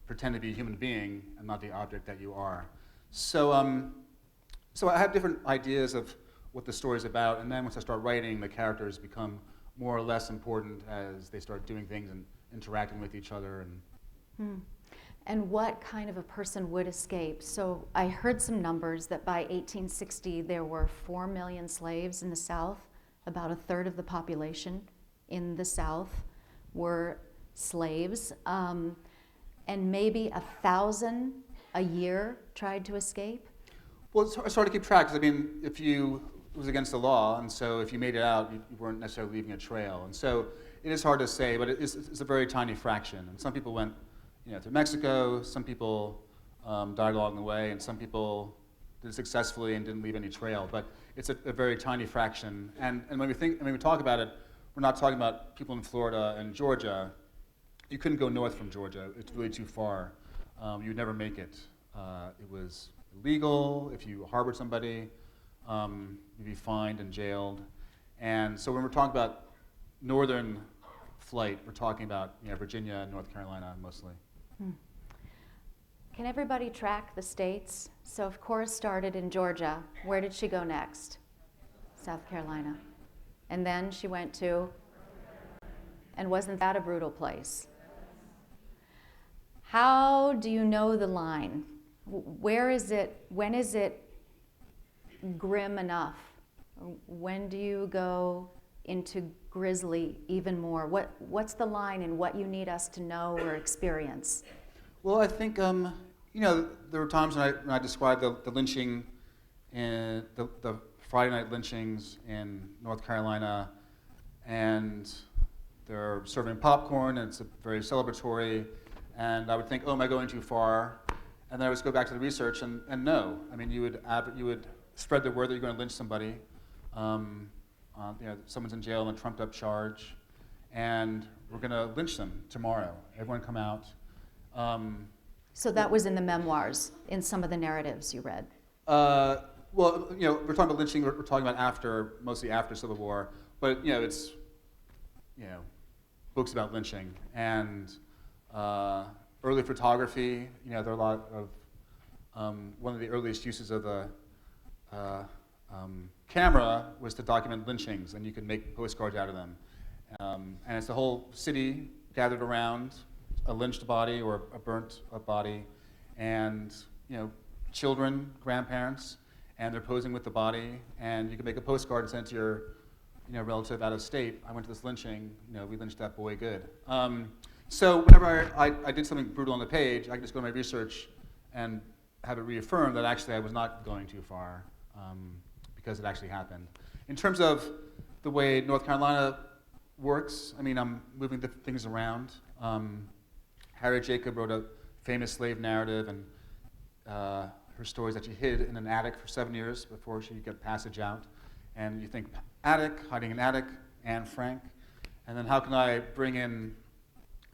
pretend to be a human being and not the object that you are. So I have different ideas of what the story's about, and then once I start writing, the characters become more or less important as they start doing things and interacting with each other. And what kind of a person would escape? So I heard some numbers that by 1860 there were 4 million slaves in the South. About a third of the population in the South were slaves. And maybe 1,000 a year tried to escape? Well, it's hard to keep track, because it was against the law, and so if you made it out, you weren't necessarily leaving a trail. And so it is hard to say, but it's a very tiny fraction. And some people went to Mexico, some people died along the way, and some people did it successfully and didn't leave any trail. But it's a very tiny fraction. And when we talk about it, we're not talking about people in Florida and Georgia. You couldn't go north from Georgia. It's really too far. You'd never make it. It was illegal. If you harbored somebody, you'd be fined and jailed. And so when we're talking about northern flight, we're talking about Virginia and North Carolina mostly. Can everybody track the states? So if Cora started in Georgia, where did she go next? South Carolina. And then she went to, and wasn't that a brutal place? How do you know the line? Where is it, when is it grim enough? When do you go into grisly even more? What's the line in what you need us to know or experience? Well, I think there were times when I described the lynching, the Friday night lynchings in North Carolina, and they're serving popcorn, and it's very celebratory, and I would think, oh, am I going too far? And then I would go back to the research, and no. You would spread the word that you're going to lynch somebody. Someone's in jail on a trumped up charge, and we're going to lynch them tomorrow. Everyone come out. So that was in the memoirs, in some of the narratives you read. Well, we're talking about lynching. We're talking about mostly after Civil War, but it's books about lynching and early photography. There are a lot of one of the earliest uses of the camera was to document lynchings, and you could make postcards out of them. And it's the whole city gathered around a lynched body or a burnt up body, and children, grandparents, and they're posing with the body, and you can make a postcard and send it to your relative out of state. I went to this lynching, we lynched that boy good. So whenever I did something brutal on the page, I could just go to my research and have it reaffirmed that actually I was not going too far, because it actually happened. In terms of the way North Carolina works, I'm moving the things around. Harriet Jacob wrote a famous slave narrative, and her stories that she hid in an attic for 7 years before she could get passage out. And you think attic, hiding in attic, Anne Frank, and then how can I bring in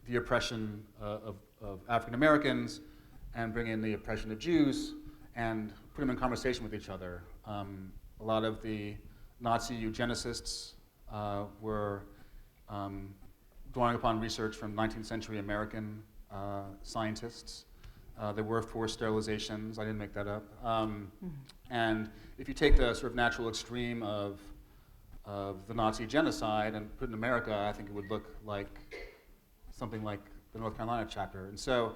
the oppression of African Americans and bring in the oppression of Jews and put them in conversation with each other. A lot of the Nazi eugenicists were drawing upon research from 19th century American scientists. There were forced sterilizations. I didn't make that up. And if you take the sort of natural extreme of the Nazi genocide and put it in America, I think it would look like something like the North Carolina chapter. And so,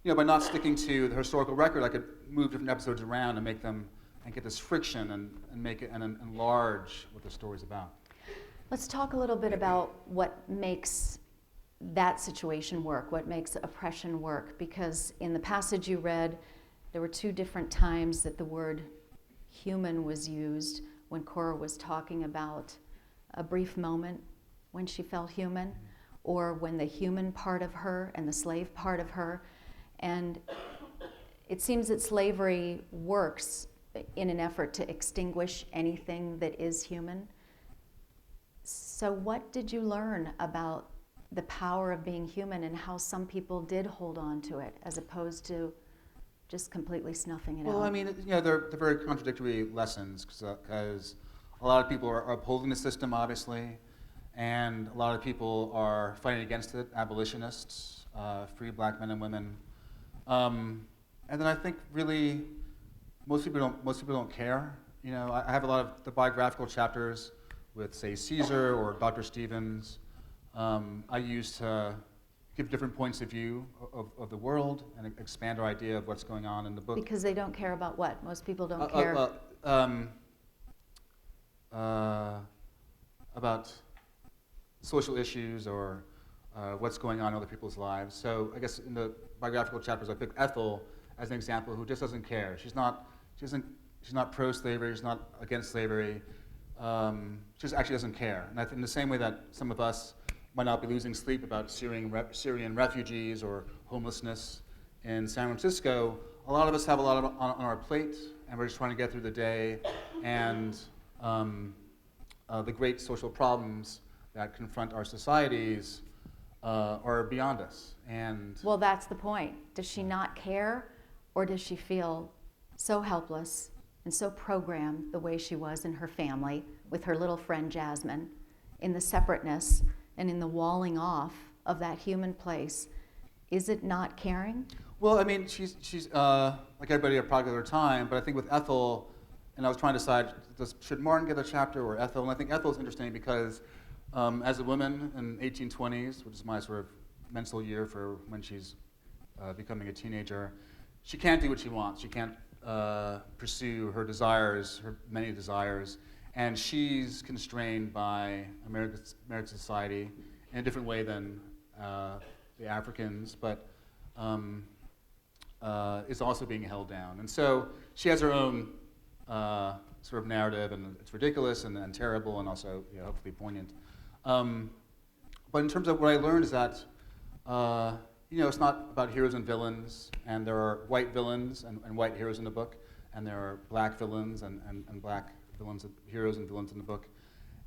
by not sticking to the historical record, I could move different episodes around and make them and get this friction and make it and enlarge what the story's about. Let's talk a little bit about what makes that situation work, what makes oppression work, because in the passage you read, there were 2 different times that the word human was used when Cora was talking about a brief moment when she felt human, or when the human part of her and the slave part of her. And it seems that slavery works in an effort to extinguish anything that is human. So what did you learn about the power of being human and how some people did hold on to it as opposed to just completely snuffing it out? Well, they're very contradictory lessons because a lot of people are upholding the system, obviously, and a lot of people are fighting against it, abolitionists, free black men and women. And then I think really most people don't care. I have a lot of the biographical chapters with, say, Caesar or Dr. Stevens. I use to give different points of view of the world and expand our idea of what's going on in the book. Because they don't care about what? Most people don't care. About social issues or what's going on in other people's lives. So I guess in the biographical chapters, I picked Ethel as an example who just doesn't care. She's not pro-slavery. She's not against slavery. She just actually doesn't care. And I think in the same way that some of us might not be losing sleep about Syrian refugees or homelessness in San Francisco, a lot of us have a lot on our plate, and we're just trying to get through the day. And the great social problems that confront our societies are beyond us. And well, that's the point. Does she not care, or does she feel so helpless and so programmed the way she was in her family with her little friend Jasmine, in the separateness and in the walling off of that human place? Is it not caring? Well, she's like everybody a product of her time, but I think with Ethel, and I was trying to decide, should Martin get a chapter or Ethel? And I think Ethel's interesting because as a woman in 1820s, which is my sort of mental year for when she's becoming a teenager, she can't do what she wants. She can't pursue her desires, her many desires, and she's constrained by American society in a different way than the Africans, but is also being held down. And so she has her own sort of narrative, and it's ridiculous and terrible, and also hopefully poignant. But in terms of what I learned is that it's not about heroes and villains, and there are white villains and white heroes in the book, and there are black villains and black villains, heroes and villains in the book,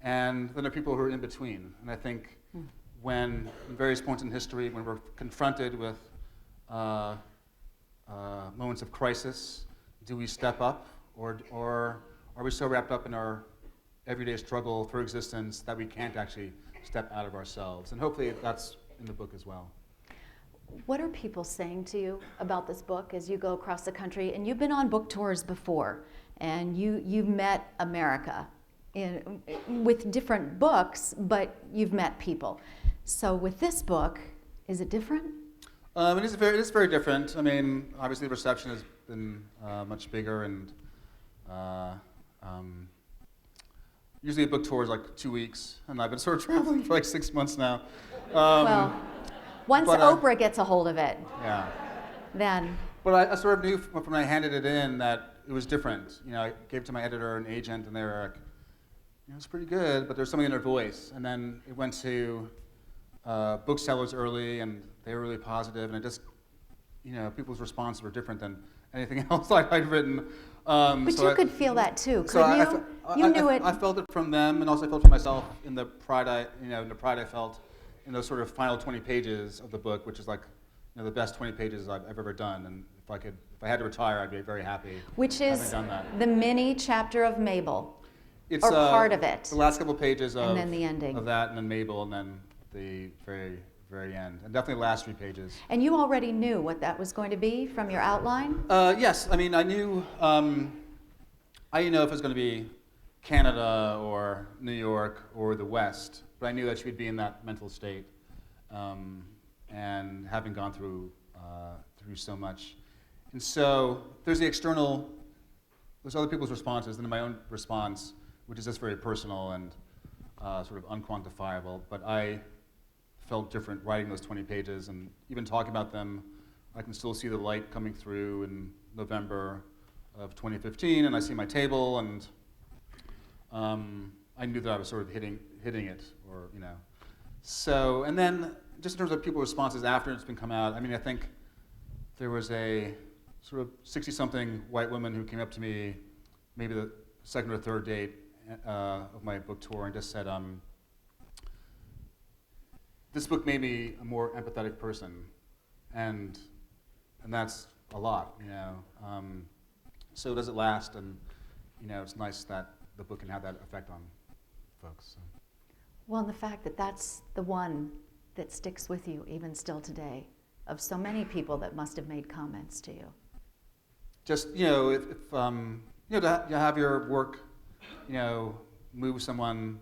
and then there are people who are in between. And I think when, in various points in history, when we're confronted with moments of crisis, do we step up, or are we so wrapped up in our everyday struggle for existence that we can't actually step out of ourselves? And hopefully that's in the book as well. What are people saying to you about this book as you go across the country? And you've been on book tours before, and you've met America with different books, but you've met people. So with this book, is it different? It is very different. I mean, obviously the reception has been much bigger, and usually a book tour is like 2 weeks, and I've been sort of traveling for like 6 months now. Well, once Oprah gets a hold of it, yeah. then. But I sort of knew from when I handed it in that it was different. You know, I gave it to my editor and agent, and they were like, you know, it's pretty good, but there's something in their voice. And then it went to booksellers early, and they were really positive, and it just, you know, people's responses were different than anything else I'd written. But so you could feel that too, couldn't you? You knew it. I felt it from them, and also I felt it from myself in the pride I felt in those sort of final 20 pages of the book, which is like, you know, the best 20 pages I've ever done. And if I had to retire, I'd be very happy. Which is the mini chapter of Mabel, it's, or part of it. The last couple pages of, and then the ending of that, and then Mabel, and then the very, very end, and definitely the last 3 pages. And you already knew what that was going to be from your outline? Yes, I mean, I knew, I didn't know if it was going to be Canada or New York or the West, but I knew that she would be in that mental state, and having gone through so much. And so there's other people's responses, and then my own response, which is just very personal and sort of unquantifiable, but I felt different writing those 20 pages, and even talking about them, I can still see the light coming through in November of 2015, and I see my table, and I knew that I was sort of hitting it, or, you know. So, and then just in terms of people's responses after it's been come out, I mean, I think there was a sort of 60-something white woman who came up to me, maybe the second or third date of my book tour, and just said, this book made me a more empathetic person, and that's a lot, you know. So does it last? And, you know, it's nice that the book can have that effect on folks. So. Well, and the fact that that's the one that sticks with you even still today, of so many people that must have made comments to you. Just, you know, if you know, to have your work, you know, move someone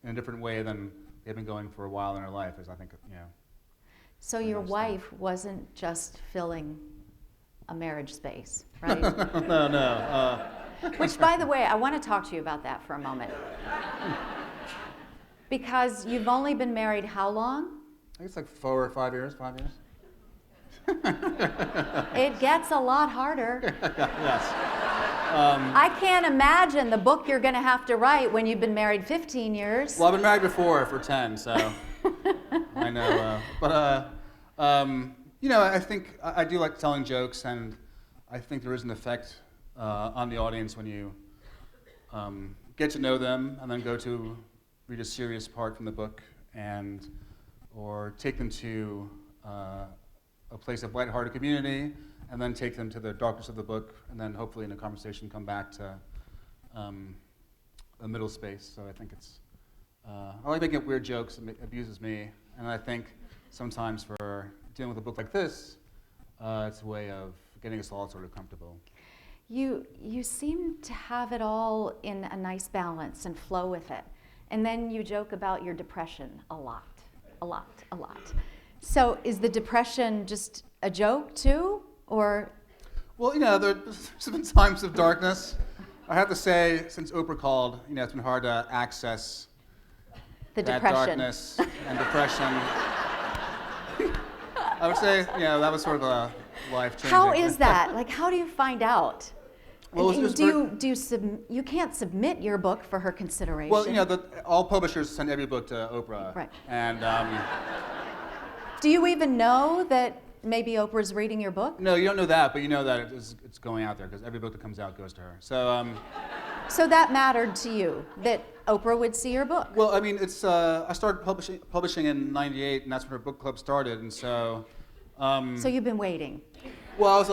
in a different way than they've been going for a while in their life is, I think, you know. So your wife wasn't just filling a marriage space, right? No. Which, by the way, I want to talk to you about that for a moment. Because you've only been married how long? I think it's like 4 or 5 years, 5 years. It gets a lot harder. Yes. I can't imagine the book you're going to have to write when you've been married 15 years. Well, I've been married before for 10, so I know. You know, I think I do like telling jokes, and I think there is an effect on the audience when you get to know them and then go to read a serious part from the book, or take them to a place of lighthearted community, and then take them to the darkness of the book, and then hopefully in a conversation come back to a middle space. So I think it's, I like making up weird jokes. It abuses me, and I think sometimes for dealing with a book like this, it's a way of getting us all sort of comfortable. You seem to have it all in a nice balance and flow with it. And then you joke about your depression a lot. So is the depression just a joke too, or? Well, you know, there's been times of darkness. I have to say, since Oprah called, you know, it's been hard to access the that depression. Darkness and depression. I would say, you know, that was sort of a life-changing. How is that? Like, how do you find out? Well, you can't submit your book for her consideration? Well, you know, all publishers send every book to Oprah. Right. And do you even know that maybe Oprah's reading your book? no, you don't know that, but you know that it's going out there because every book that comes out goes to her. So. So that mattered to you, that Oprah would see your book? Well, I mean, it's I started publishing in '98, and that's when her book club started, and so. So you've been waiting. Well, I was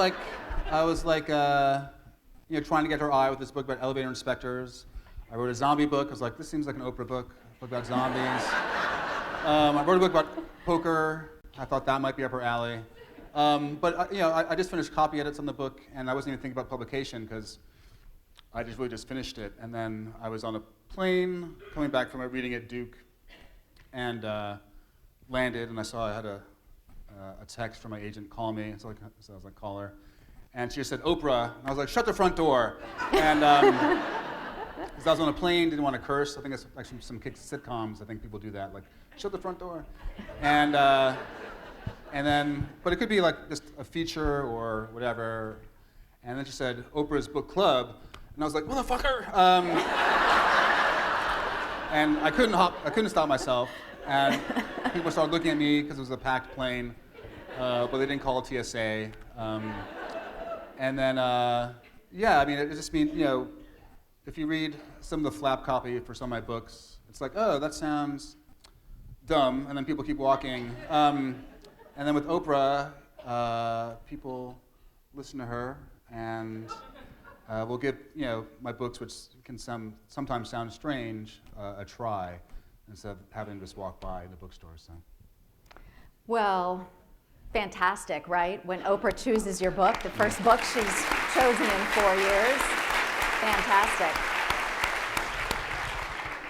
like, trying to get her eye with this book about elevator inspectors. I wrote a zombie book. I was like, this seems like an Oprah book about zombies. I wrote a book about poker. I thought that might be up her alley. But I just finished copy edits on the book, and I wasn't even thinking about publication because I just really just finished it. And then I was on a plane coming back from a reading at Duke, and landed, and I saw I had a text from my agent call me. So I was like, call her. And she just said, Oprah. And I was like, shut the front door. And because I was on a plane, didn't want to curse. I think it's like some sitcoms. I think people do that, like, shut the front door. And then, but it could be like just a feature or whatever. And then she said, Oprah's book club. And I was like, motherfucker. And I couldn't stop myself. And people started looking at me because it was a packed plane, but they didn't call it TSA. And then, it just means, if you read some of the flap copy for some of my books, it's like, oh, that sounds dumb, and then people keep walking. And then with Oprah, people listen to her, and we'll give, my books, which can sometimes sound strange, a try, instead of having to just walk by the bookstore. So. Well, fantastic, right? When Oprah chooses your book, the first book she's chosen in 4 years. Fantastic.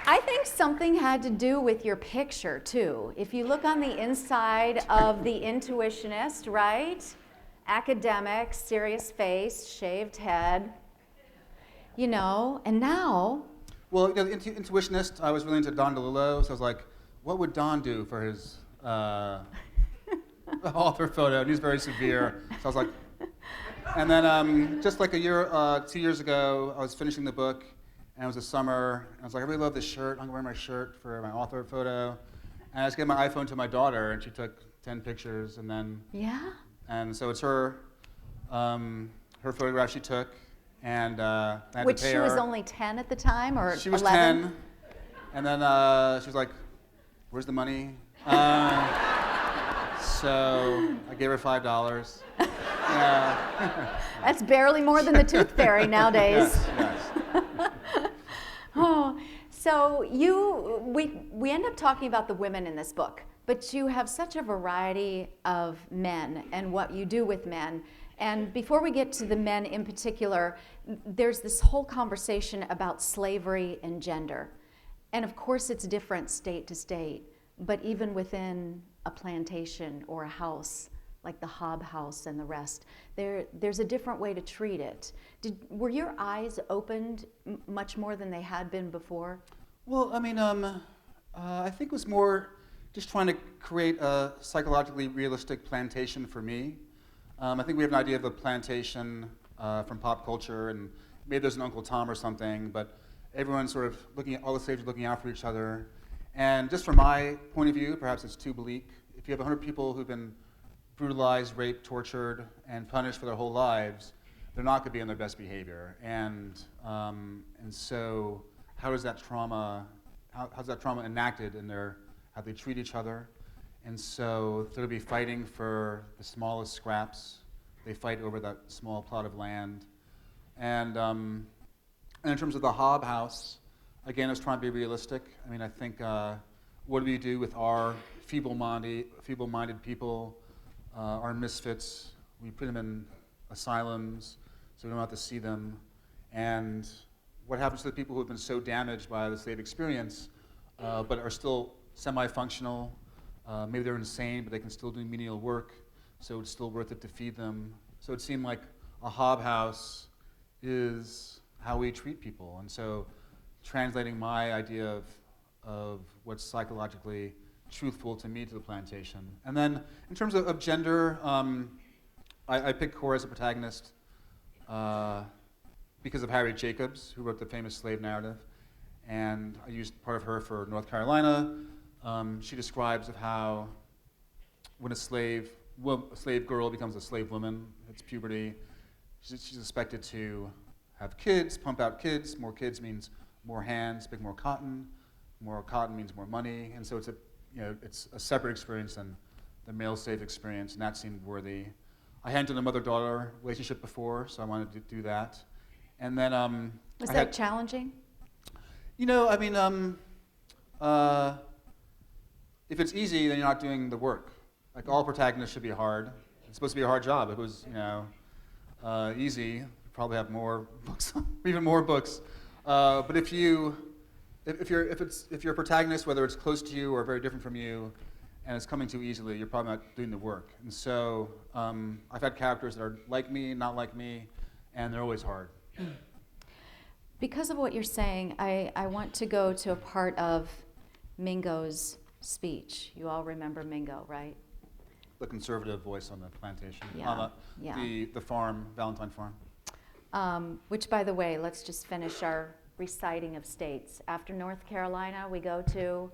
I think something had to do with your picture, too. If you look on the inside of The Intuitionist, right? Academic, serious face, shaved head, and now... Well, the Intuitionist, I was really into Don DeLillo, so I was like, what would Don do for his author photo? And he's very severe, so I was like... And then just like 2 years ago, I was finishing the book, and it was the summer, and I was like, I really love this shirt. I'm gonna wear my shirt for my author photo. And I just gave my iPhone to my daughter, and she took 10 pictures, and then... Yeah? And so it's her photograph she took, and I had Which to pay she her. was only 10 at the time, or 11? She was 10, and then she was like, where's the money? So I gave her $5. That's barely more than the Tooth Fairy nowadays. Yes. Oh, so we end up talking about the women in this book, but you have such a variety of men and what you do with men. And before we get to the men in particular, there's this whole conversation about slavery and gender. And of course it's different state to state, but even within a plantation or a house, like the Hobb House and the rest, there's a different way to treat it. Were your eyes opened much more than they had been before? Well, I think it was more just trying to create a psychologically realistic plantation for me. I think we have an idea of a plantation from pop culture, and maybe there's an Uncle Tom or something, but everyone's sort of all the slaves are looking out for each other. And just from my point of view, perhaps it's too bleak. If you have 100 people who've been brutalized, raped, tortured, and punished for their whole lives, they're not going to be on their best behavior. And so how's that trauma enacted in how they treat each other? And so they'll be fighting for the smallest scraps. They fight over that small plot of land. And in terms of the Hobb House, again, I was trying to be realistic. I think, what do we do with our feeble-minded people, our misfits? We put them in asylums so we don't have to see them. And what happens to the people who have been so damaged by the slave experience, but are still semi-functional? Maybe they're insane, but they can still do menial work, so it's still worth it to feed them. So it seemed like a Hobb House is how we treat people. And so translating my idea of what's psychologically truthful to me to the plantation. And then in terms of gender, I picked Cora as a protagonist because of Harriet Jacobs, who wrote the famous slave narrative. And I used part of her for North Carolina. She describes of how when a slave girl becomes a slave woman, it's puberty, she's expected to have kids, pump out kids. More kids means more hands, make more cotton. More cotton means more money. And so it's a separate experience than the male slave experience, and that seemed worthy. I hadn't done a mother-daughter relationship before, so I wanted to do that. And then Was that challenging? You know, I mean, if it's easy, then you're not doing the work. Like all protagonists should be hard. It's supposed to be a hard job. If it was, easy, you'd probably have more books, even more books. But if you're a protagonist, whether it's close to you or very different from you, and it's coming too easily, you're probably not doing the work. And so I've had characters that are like me, not like me, and they're always hard. Because of what you're saying, I want to go to a part of Mingo's speech. You all remember Mingo, right? The conservative voice on the plantation, Yeah, the farm, Valentine Farm. Which, by the way, let's just finish our reciting of states. After North Carolina, we go to...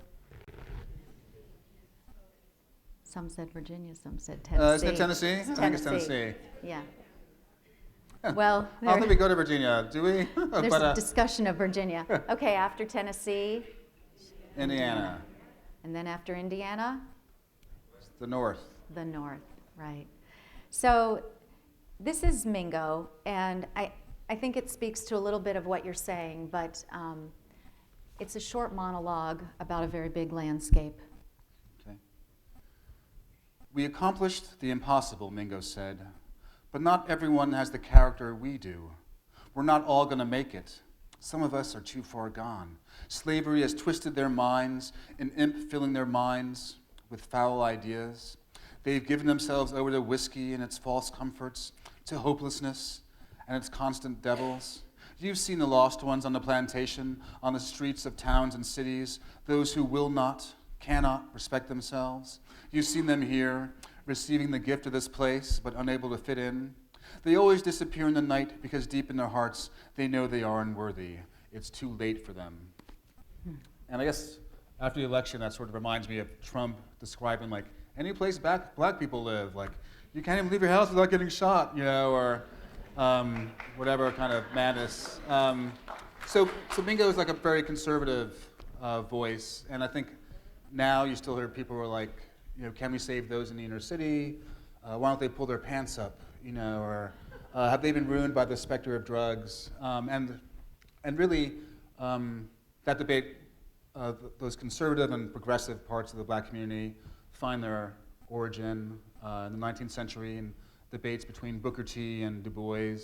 Some said Virginia, some said Tennessee. Isn't it Tennessee? I think it's Tennessee. Yeah. Well, I don't think we go to Virginia, do we? there's a discussion of Virginia. Okay, after Tennessee. Indiana. And then after Indiana? The North. The North, right. So this is Mingo, and I think it speaks to a little bit of what you're saying, but it's a short monologue about a very big landscape. Okay. We accomplished the impossible, Mingo said, but not everyone has the character we do. We're not all going to make it. Some of us are too far gone. Slavery has twisted their minds, an imp filling their minds with foul ideas. They've given themselves over to whiskey and its false comforts, to hopelessness and its constant devils. You've seen the lost ones on the plantation, on the streets of towns and cities, those who will not, cannot respect themselves. You've seen them here, receiving the gift of this place, but unable to fit in. They always disappear in the night because deep in their hearts, they know they are unworthy. It's too late for them. And I guess after the election, that sort of reminds me of Trump describing, like, any place black people live, like, you can't even leave your house without getting shot, or whatever kind of madness. So Mingo is like a very conservative voice, and I think now you still hear people who are like, can we save those in the inner city? Why don't they pull their pants up, or have they been ruined by the specter of drugs? And really, that debate, those conservative and progressive parts of the black community find their origin in the 19th century in debates between Booker T and Du Bois.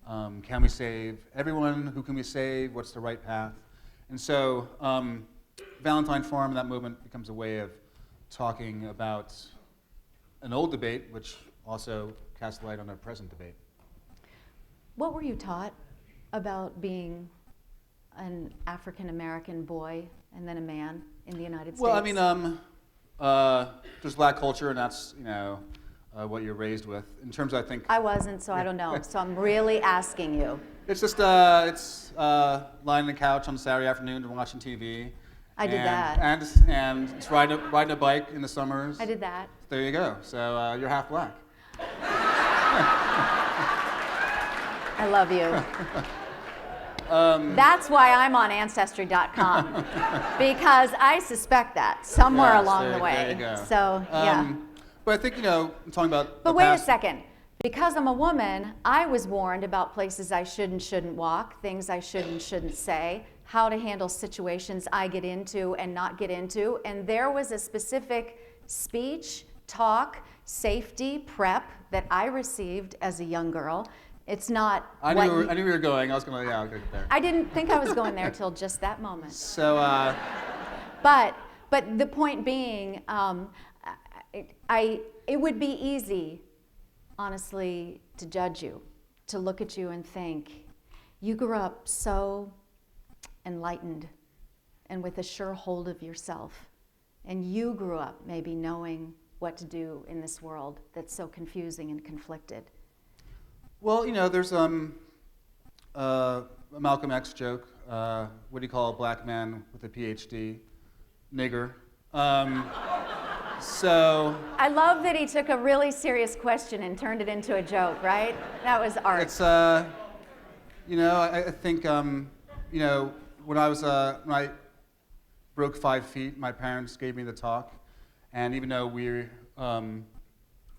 Can we save everyone? Who can we save? What's the right path? And so Valentine Farm, that movement becomes a way of talking about an old debate, which also casts light on a present debate. What were you taught about being an African-American boy and then a man in the United States? Well, I mean, there's black culture, and that's, what you're raised with. In terms, I think... I wasn't, so I don't know. So I'm really asking you. It's just, lying on the couch on Saturday afternoon and watching TV. I did that. And it's riding a bike in the summers. I did that. There you go. So you're half black. I love you. That's why I'm on Ancestry.com, because I suspect that somewhere along the way. There you go. So, yeah. But I think, I'm talking about But the wait past. a second. Because I'm a woman, I was warned about places I should and shouldn't walk, things I should and shouldn't say, how to handle situations I get into and not get into. And there was a specific speech, talk, safety, prep that I received as a young girl. It's not I knew where you were going. I was going to, I'll get there. I didn't think I was going there till just that moment. So, But the point being, it would be easy, honestly, to judge you, to look at you and think, you grew up so enlightened and with a sure hold of yourself, and you grew up maybe knowing what to do in this world that's so confusing and conflicted. well, there's a Malcolm X joke. What do you call a black man with a PhD? Nigger. So I love that he took a really serious question and turned it into a joke, right? That was art. it's I think when I broke 5 feet, my parents gave me the talk, and even though we're upper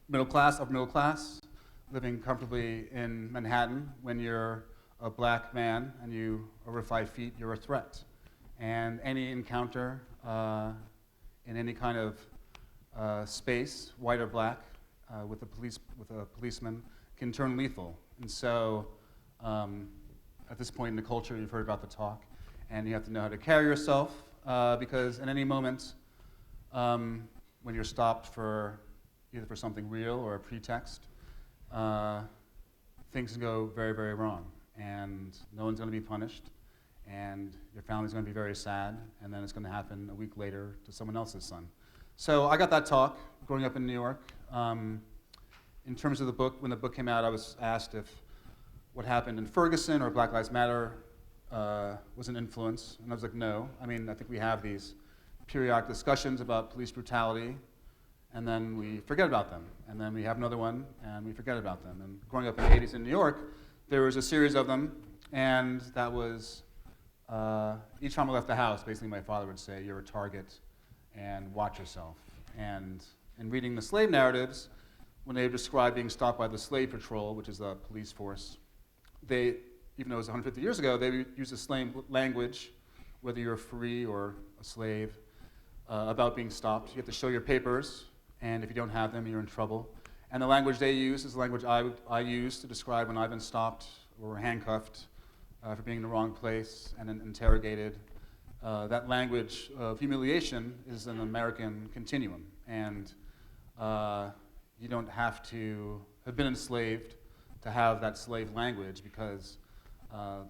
middle class, living comfortably in Manhattan. When you're a black man and you over 5 feet, you're a threat. And any encounter in any kind of space, white or black, with a policeman, can turn lethal. And so, at this point in the culture, you've heard about the talk, and you have to know how to carry yourself, because at any moment, when you're stopped for either for something real or a pretext, things can go very, very wrong, and no one's going to be punished, and your family's going to be very sad, and then it's going to happen a week later to someone else's son. So I got that talk growing up in New York. In terms of the book, when the book came out, I was asked if what happened in Ferguson or Black Lives Matter was an influence, and I was like, no. I mean, I think we have these periodic discussions about police brutality, and then we forget about them. And then we have another one, and we forget about them. And growing up in the 80s in New York, there was a series of them, and that was, each time I left the house, basically my father would say, you're a target, and watch yourself. And in reading the slave narratives, when they describe being stopped by the slave patrol, which is a police force, they, even though it was 150 years ago, they used the same language, whether you're free or a slave, about being stopped. You have to show your papers, and if you don't have them, you're in trouble. And the language they use is the language I use to describe when I've been stopped or handcuffed for being in the wrong place and then interrogated. That language of humiliation is an American continuum, and you don't have to have been enslaved to have that slave language, because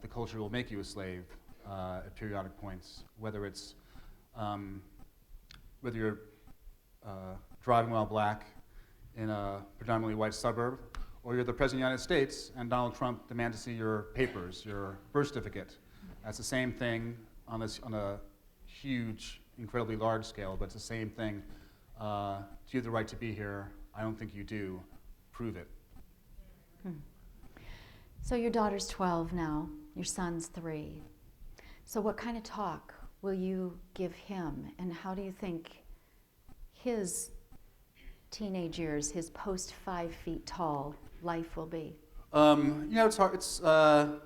the culture will make you a slave at periodic points, whether it's whether you're driving while black in a predominantly white suburb, or you're the President of the United States and Donald Trump demands to see your papers, your birth certificate. That's the same thing on a huge, incredibly large scale, but it's the same thing. Do you have the right to be here? I don't think you do. Prove it. So your daughter's 12 now, your son's 3. So what kind of talk will you give him, and how do you think his teenage years, his post 5 feet tall life will be? It's hard. It's my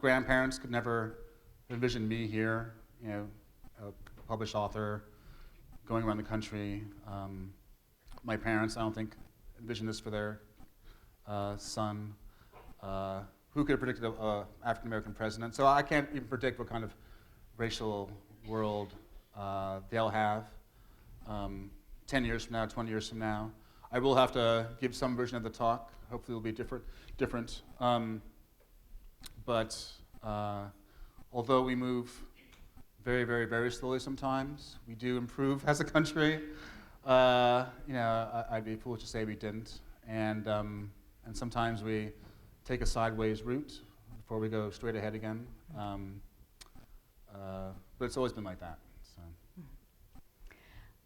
grandparents could never envision me here. A published author, going around the country. My parents, I don't think, envisioned this for their son. Who could have predicted an African-American president? So I can't even predict what kind of racial world they'll have 10 years from now, 20 years from now. I will have to give some version of the talk. Hopefully it'll be different. But although we move very, very, very slowly sometimes, we do improve as a country. I'd be foolish to say we didn't. And sometimes we take a sideways route before we go straight ahead again. But it's always been like that. So.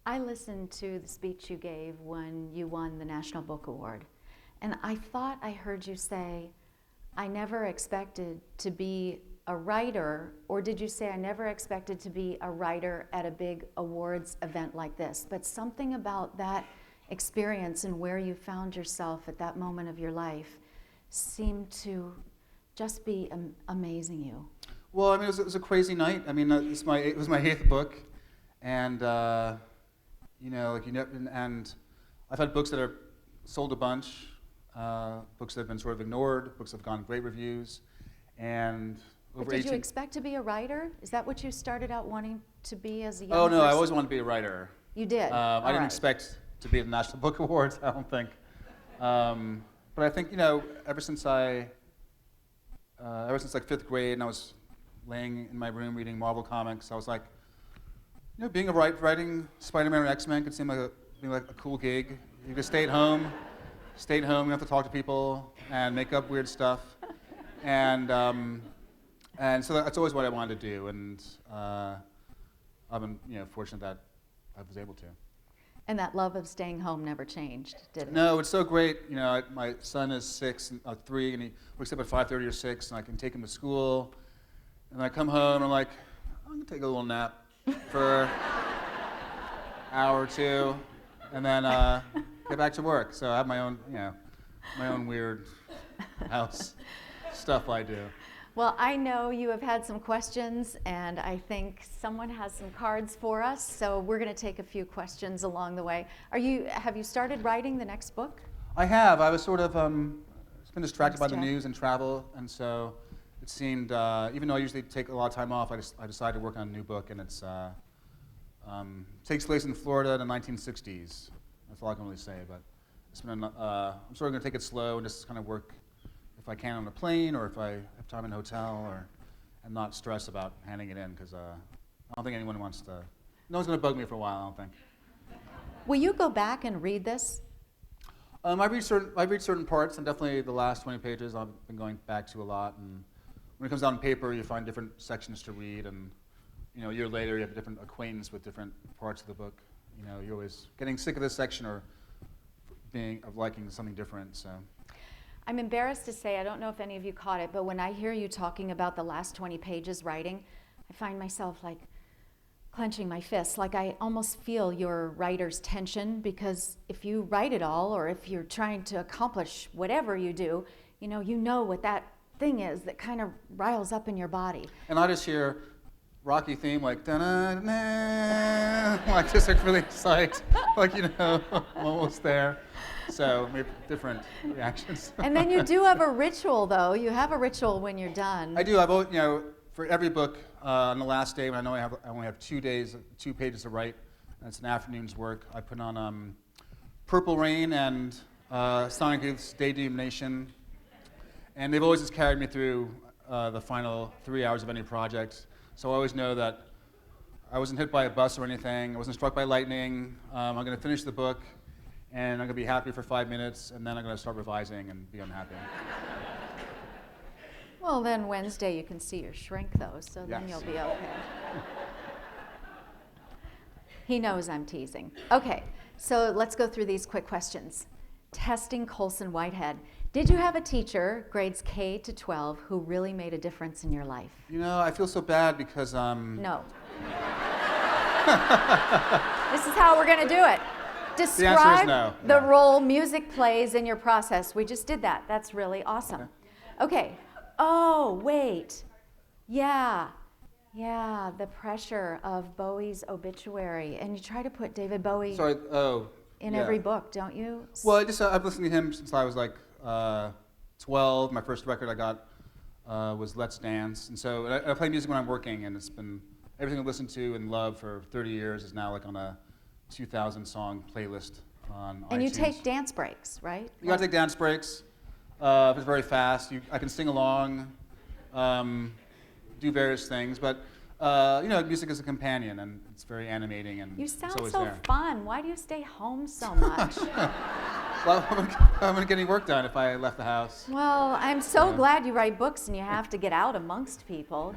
I listened to the speech you gave when you won the National Book Award, and I thought I heard you say, I never expected to be a writer, or did you say I never expected to be a writer at a big awards event like this? But something about that experience and where you found yourself at that moment of your life seemed to just be amazing you. Well, I mean, it was a crazy night. I mean, it was my 8th book, and and I've had books that are sold a bunch, books that have been sort of ignored, books that have gotten great reviews, and over But did you expect to be a writer? Is that what you started out wanting to be as a young Oh no, person? I always wanted to be a writer. You did? I didn't expect to be at the National Book Awards, I don't think. But I think, ever since like 5th grade, and I was laying in my room reading Marvel comics, I was like, being writing Spider-Man or X-Men could seem like a cool gig. You could stay at home, you don't have to talk to people, and make up weird stuff. And so that's always what I wanted to do, and I've been fortunate that I was able to. And that love of staying home never changed, did it? No, it's so great. My son is 3, and he wakes up at 5:30 or 6, and I can take him to school. And I come home, and I'm like, I'm gonna take a little nap for hour or two, and then get back to work. So I have my own, my own weird house stuff I do. Well, I know you have had some questions, and I think someone has some cards for us, so we're going to take a few questions along the way. Have you started writing the next book? I have. I was sort of been distracted by the Thanks, Jack. news and travel, and so it seemed, even though I usually take a lot of time off, I decided to work on a new book, and it's takes place in Florida in the 1960s. That's all I can really say, but it's been, I'm sort of going to take it slow and just kind of work if I can on a plane, or if I have time in a hotel, and not stress about handing it in, because I don't think anyone wants to, no one's going to bug me for a while, I don't think. Will you go back and read this? I read certain parts, and definitely the last 20 pages I've been going back to a lot. And when it comes down on paper, you find different sections to read, and a year later you have a different acquaintance with different parts of the book. You're always getting sick of this section or liking something different. So I'm embarrassed to say, I don't know if any of you caught it, but when I hear you talking about the last 20 pages writing, I find myself like clenching my fists, like I almost feel your writer's tension, because if you write it all, or if you're trying to accomplish whatever you do, you know what that thing is that kind of riles up in your body. And I just hear Rocky theme, like da-na-na, like just like really psyched, like I'm almost there. So maybe different reactions. And then you do have a ritual, though. You have a ritual when you're done. I do. I've always, for every book, on the last day when I know I only have 2 pages to write, and it's an afternoon's work, I put on Purple Rain and Sonic Youth's Daydream Nation, and they've always just carried me through the final 3 hours of any project. So I always know that I wasn't hit by a bus or anything, I wasn't struck by lightning. I'm going to finish the book, and I'm going to be happy for 5 minutes, and then I'm going to start revising and be unhappy. Well, then Wednesday you can see your shrink, though, so then Yes. you'll be okay. He knows I'm teasing. Okay, so let's go through these quick questions. Testing Colson Whitehead. Did you have a teacher, grades K to 12, who really made a difference in your life? I feel so bad because No. This is how we're going to do it. Describe answer is no. the No. role music plays in your process. We just did that. That's really awesome. Okay. Oh, wait. Yeah, the pressure of Bowie's obituary. And you try to put David Bowie in yeah. every book, don't you? Well, I've listened to him since I was like 12. My first record I got was Let's Dance. And so I play music when I'm working, and it's been everything I've listened to and loved for 30 years is now like on a 2,000 song playlist on And iTunes. you take dance breaks, right? You gotta take dance breaks. If it's very fast, I can sing along, do various things, but music is a companion, and it's very animating, and You it's sound always so there. fun. Why do you stay home so much? Well, I'm gonna get any work done if I left the house. Well, I'm so Yeah. glad you write books and you have to get out amongst people,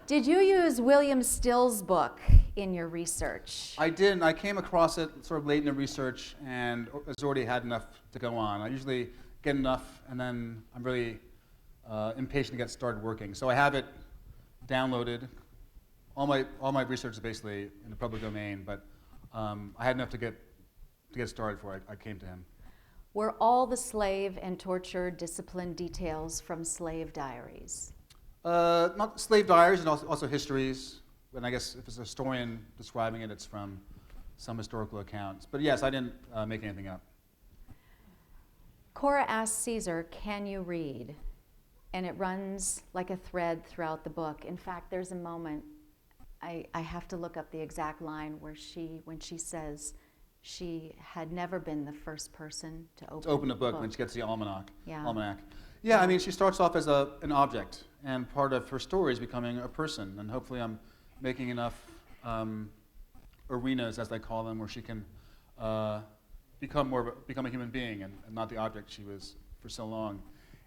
Did you use William Still's book in your research? I did, and I came across it sort of late in the research, and it's already had enough to go on. I usually get enough, and then I'm really impatient to get started working. So I have it downloaded. All my research is basically in the public domain, but I had enough to get started before I came to him. Were all the slave and torture discipline details from slave diaries? Not slave diaries, and also histories. And I guess if it's a historian describing it, it's from some historical accounts. But yes, I didn't make anything up. Cora asks Caesar, "Can you read?" And it runs like a thread throughout the book. In fact, there's a moment, I have to look up the exact line, where when she says she had never been the first person to open A book when she gets the almanac. Yeah. Almanac. Yeah, I mean, she starts off as an object, and part of her story is becoming a person. And hopefully, I'm making enough arenas, as they call them, where she can become a human being and not the object she was for so long.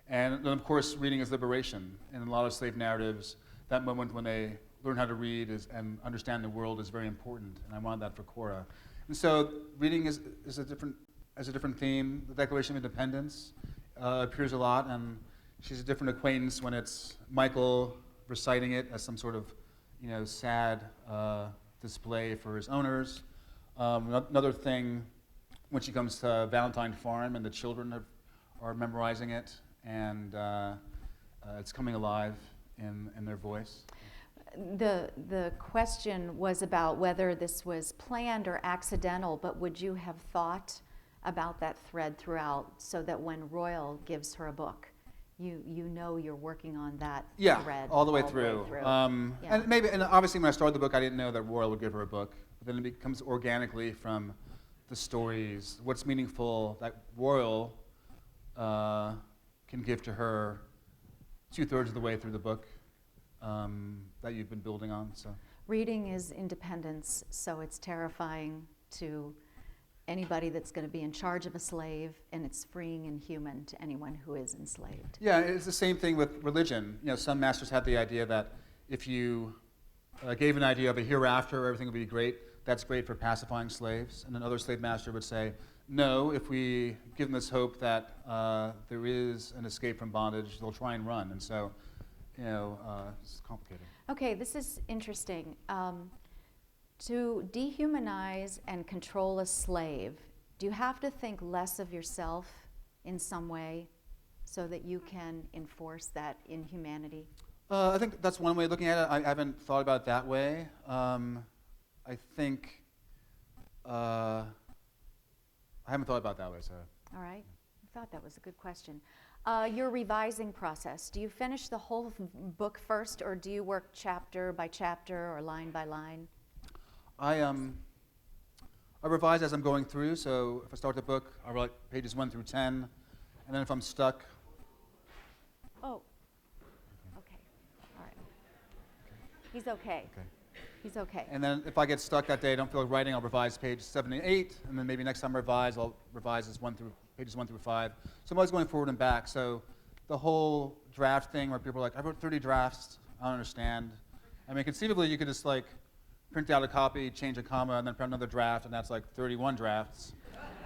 And then, of course, reading is liberation. And in a lot of slave narratives, that moment when they learn how to read and understand the world is very important. And I wanted that for Cora. And so, reading is a different theme. The Declaration of Independence appears a lot, and she's a different acquaintance when it's Michael reciting it as some sort of, sad display for his owners. Another thing, when she comes to Valentine Farm and the children are memorizing it, and it's coming alive in their voice. The question was about whether this was planned or accidental, but would you have thought about that thread throughout so that when Royal gives her a book, you know you're working on that thread all the way through. And obviously when I started the book, I didn't know that Royal would give her a book. But then it comes organically from the stories, what's meaningful that Royal can give to her 2/3 of the way through the book that you've been building on. So reading is independence, so it's terrifying to anybody that's going to be in charge of a slave, and it's freeing and human to anyone who is enslaved. Yeah, it's the same thing with religion. Some masters had the idea that if you gave an idea of a hereafter, everything would be great. That's great for pacifying slaves. And another slave master would say, no, if we give them this hope that there is an escape from bondage, they'll try and run. And so, it's complicated. Okay, this is interesting. To dehumanize and control a slave, do you have to think less of yourself in some way so that you can enforce that inhumanity? I think that's one way of looking at it. I haven't thought about it that way. I think I haven't thought about it that way, so. All right. I thought that was a good question. Your revising process, do you finish the whole book first, or do you work chapter by chapter or line by line? I revise as I'm going through, so if I start the book, I write pages 1 through 10, and then if I'm stuck. Oh, okay, all right. He's okay. He's okay. And then if I get stuck that day, I don't feel like writing, I'll revise page 7 and 8, and then maybe next time I revise, I'll revise as pages 1 through 5. So I'm always going forward and back. So the whole draft thing where people are like, I wrote 30 drafts, I don't understand. I mean, conceivably, you could just print out a copy, change a comma, and then print another draft, and that's 31 drafts.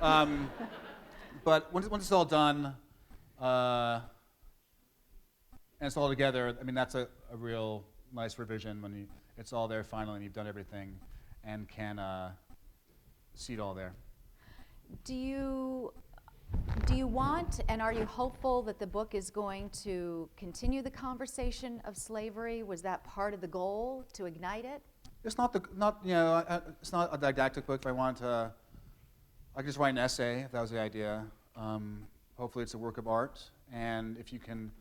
But once it's all done, and it's all together, I mean, that's a real nice revision when it's all there finally, and you've done everything, and can see it all there. Do you want, and are you hopeful that the book is going to continue the conversation of slavery? Was that part of the goal, to ignite it? It's not it's not a didactic book. If I wanted to, I could just write an essay if that was the idea. Hopefully it's a work of art, and if you can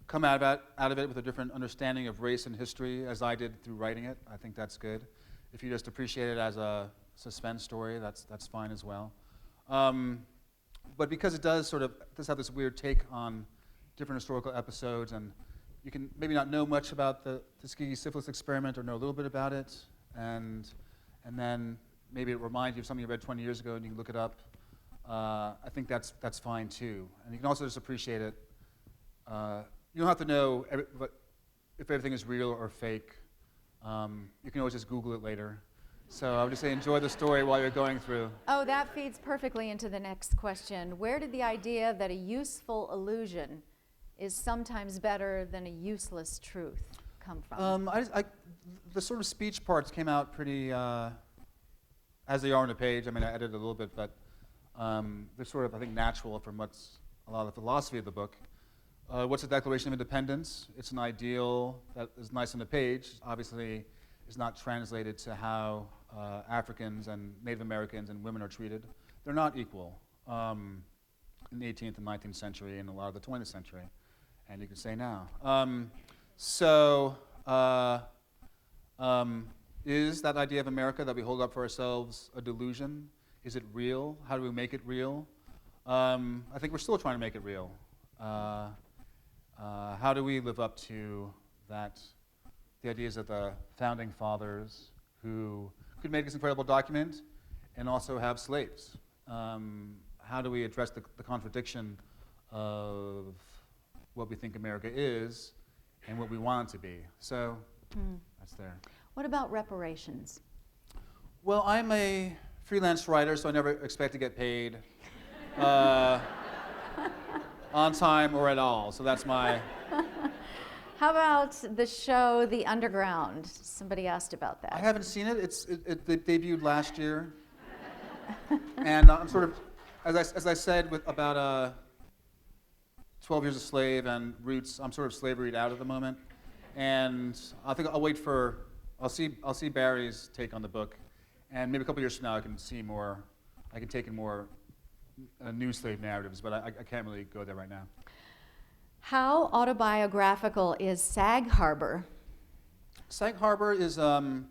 come out of it with a different understanding of race and history, as I did through writing it, I think that's good. If you just appreciate it as a suspense story, that's fine as well. But because it does have this weird take on different historical episodes, and you can maybe not know much about the Tuskegee syphilis experiment or know a little bit about it, and then maybe it reminds you of something you read 20 years ago and you can look it up. I think that's fine too. And you can also just appreciate it. You don't have to know if everything is real or fake. You can always just Google it later. So I would just say enjoy the story while you're going through. Oh, that feeds perfectly into the next question. Where did the idea that a useful illusion is sometimes better than a useless truth come from? The sort of speech parts came out pretty as they are on the page. I mean, I edited a little bit, but they're sort of, I think, natural from what's a lot of the philosophy of the book. What's the Declaration of Independence? It's an ideal that is nice on the page. Obviously, is not translated to how Africans and Native Americans and women are treated. They're not equal in the 18th and 19th century and a lot of the 20th century, and you could say now. Is that idea of America that we hold up for ourselves a delusion? Is it real? How do we make it real? I think we're still trying to make it real. How do we live up to that? The ideas of the founding fathers who could make this incredible document and also have slaves. How do we address the contradiction of what we think America is and what we want it to be? So that's there. What about reparations? Well, I'm a freelance writer, so I never expect to get paid on time or at all. So that's my How about the show The Underground? Somebody asked about that. I haven't seen it. It debuted last year, and I'm sort of, as I said, with about 12 Years a Slave and Roots, I'm sort of slaveried out at the moment, and I think I'll wait for I'll see Barry's take on the book, and maybe a couple years from now I can see more. I can take in more new slave narratives, but I can't really go there right now. How autobiographical is Sag Harbor? Sag Harbor is a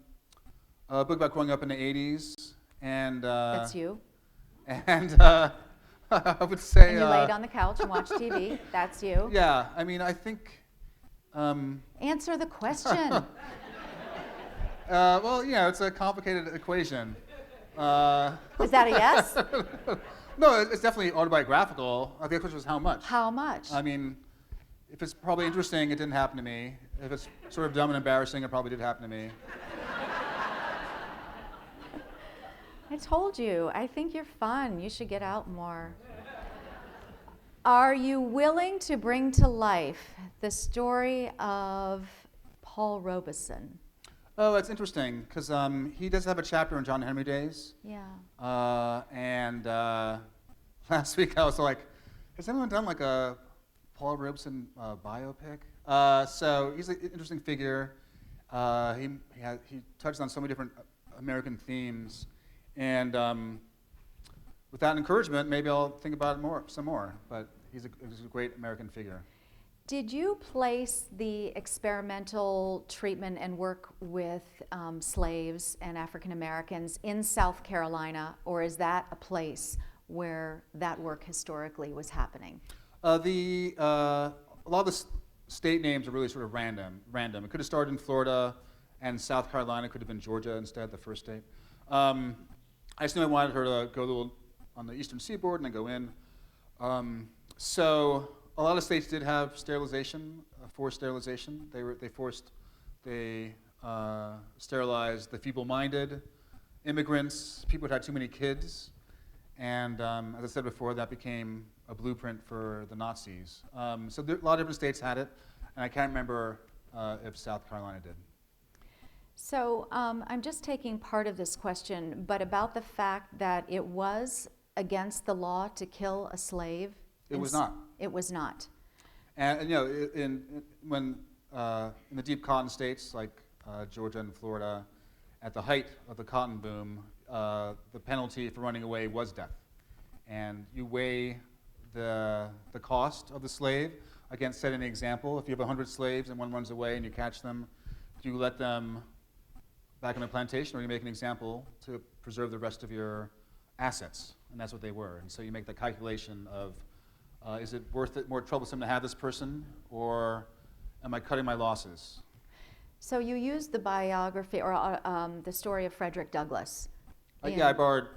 book about growing up in the 80s, and That's you. And I would say And you laid on the couch and watched TV. That's you. yeah. I mean, I think. Answer the question. Well, it's a complicated equation. Is that a yes? No, it's definitely autobiographical. The question was how much. How much? I mean, if it's probably interesting, it didn't happen to me. If it's sort of dumb and embarrassing, it probably did happen to me. I told you, I think you're fun. You should get out more. Are you willing to bring to life the story of Paul Robeson? Oh, that's interesting, because he does have a chapter in John Henry Days. Yeah. And last week I was like, has anyone done like a Paul Robeson biopic? So he's an interesting figure. He touched on so many different American themes. And with that encouragement, maybe I'll think about it some more. But he's a great American figure. Did you place the experimental treatment and work with slaves and African Americans in South Carolina, or is that a place where that work historically was happening? A lot of the state names are really sort of random. It could have started in Florida, and South Carolina could have been Georgia instead, the first state. I just knew I wanted her to go a little on the eastern seaboard and then go in. So a lot of states did have sterilization, forced sterilization. They sterilized the feeble-minded, immigrants, people who had too many kids, and as I said before, that became a blueprint for the Nazis. So a lot of different states had it, and I can't remember if South Carolina did. So I'm just taking part of this question, but about the fact that it was against the law to kill a slave. It was not. It was not. And in the deep cotton states like Georgia and Florida, at the height of the cotton boom, the penalty for running away was death. And you weigh the cost of the slave against setting an example. If you have 100 slaves and one runs away and you catch them, do you let them back on the plantation, or you make an example to preserve the rest of your assets? And that's what they were. And so you make the calculation of, is it worth it, more troublesome to have this person, or am I cutting my losses? So you used the biography, or the story of Frederick Douglass. Yeah, I borrowed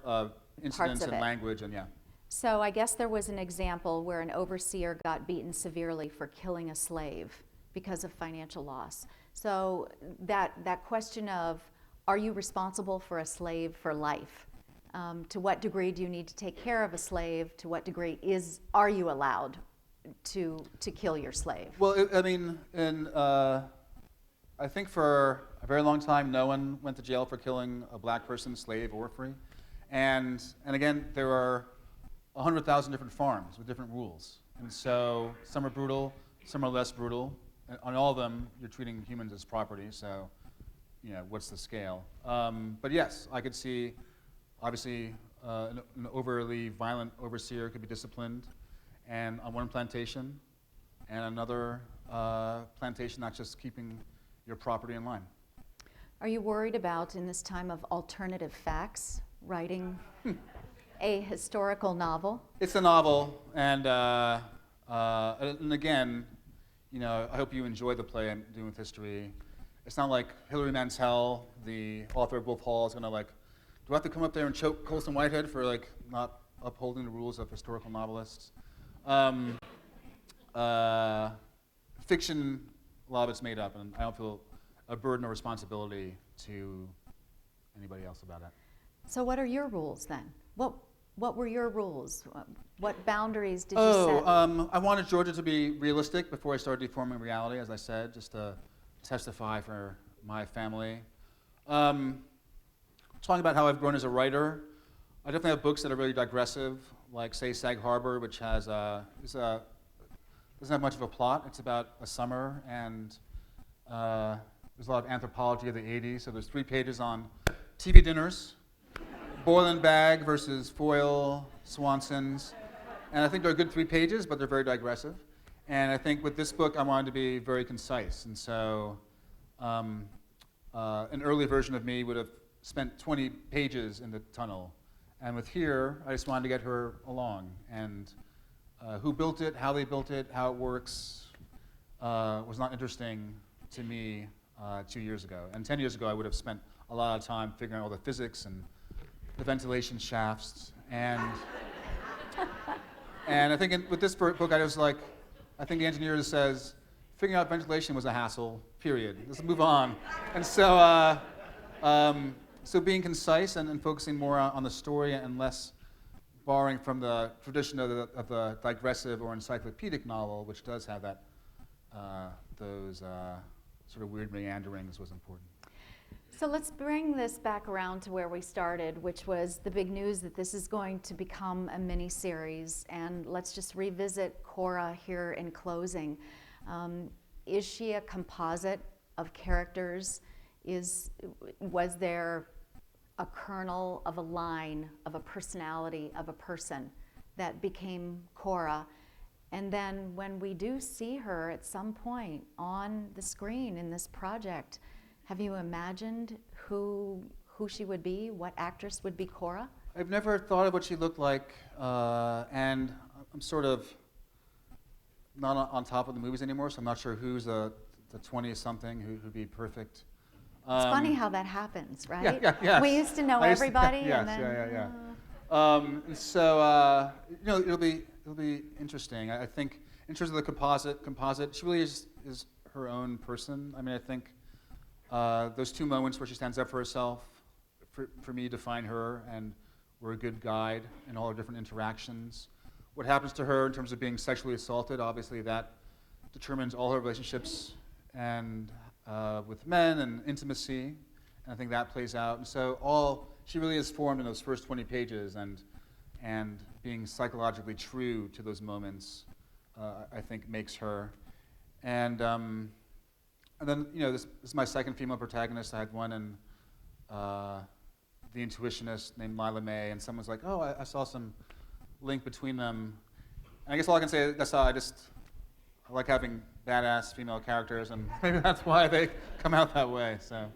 incidents of and it. language, and yeah. So I guess there was an example where an overseer got beaten severely for killing a slave because of financial loss. So that question of, are you responsible for a slave for life? To what degree do you need to take care of a slave? To what degree are you allowed to kill your slave? Well, I think for a very long time, no one went to jail for killing a black person, slave or free. And again, there are 100,000 different farms with different rules. And so some are brutal, some are less brutal. And on all of them, you're treating humans as property, so what's the scale? But yes, I could see, obviously, an overly violent overseer could be disciplined, and on one plantation, and another plantation not just keeping your property in line. Are you worried about, in this time of alternative facts, writing a historical novel? It's a novel, and again, I hope you enjoy the play I'm doing with history. It's not like Hilary Mantel, the author of Wolf Hall, is going to do I have to come up there and choke Colson Whitehead for not upholding the rules of historical novelists? Fiction, a lot of it's made up, and I don't feel a burden or responsibility to anybody else about it. So what are your rules then? what were your rules? What boundaries did you set? I wanted Georgia to be realistic before I started deforming reality, as I said, just to testify for my family. Talking about how I've grown as a writer, I definitely have books that are really digressive, like, say, Sag Harbor, which doesn't have much of a plot. It's about a summer, and there's a lot of anthropology of the 80s. So there's 3 pages on TV dinners, boil and bag versus foil, Swansons. And I think they're a good 3 pages, but they're very digressive. And I think with this book, I wanted to be very concise. And so an early version of me would have spent 20 pages in the tunnel. And with here, I just wanted to get her along. And who built it, how they built it, how it works, was not interesting to me 2 years ago. And 10 years ago, I would have spent a lot of time figuring out all the physics and the ventilation shafts. And I think with this book, I was like, I think the engineer just says, figuring out ventilation was a hassle, period. Let's move on. And so, so being concise and focusing more on the story and less borrowing from the tradition of the digressive or encyclopedic novel, which does have that those sort of weird meanderings, was important. So let's bring this back around to where we started, which was the big news that this is going to become a mini-series. And let's just revisit Cora here in closing. Is she a composite of characters? Was there a kernel of a line, of a personality, of a person that became Cora? And then when we do see her at some point on the screen in this project, have you imagined who she would be? What actress would be Cora? I've never thought of what she looked like, and I'm sort of not on top of the movies anymore, so I'm not sure who's the 20-something who'd be perfect. It's funny how that happens, right? Yeah. We used to know everybody, yes, and then and so it'll be interesting. I think in terms of the composite, she really is her own person. I mean, I think those 2 moments where she stands up for herself, for me, define her, and were a good guide in all her different interactions. What happens to her in terms of being sexually assaulted, obviously that determines all her relationships and with men and intimacy, and I think that plays out. And so she really is formed in those first 20 pages, and being psychologically true to those moments, I think makes her. And then this is my second female protagonist. I had one in The Intuitionist named Lila May, and someone's like, oh, I saw some link between them. And I guess all I can say is that's how I like having badass female characters, and maybe that's why they come out that way. So.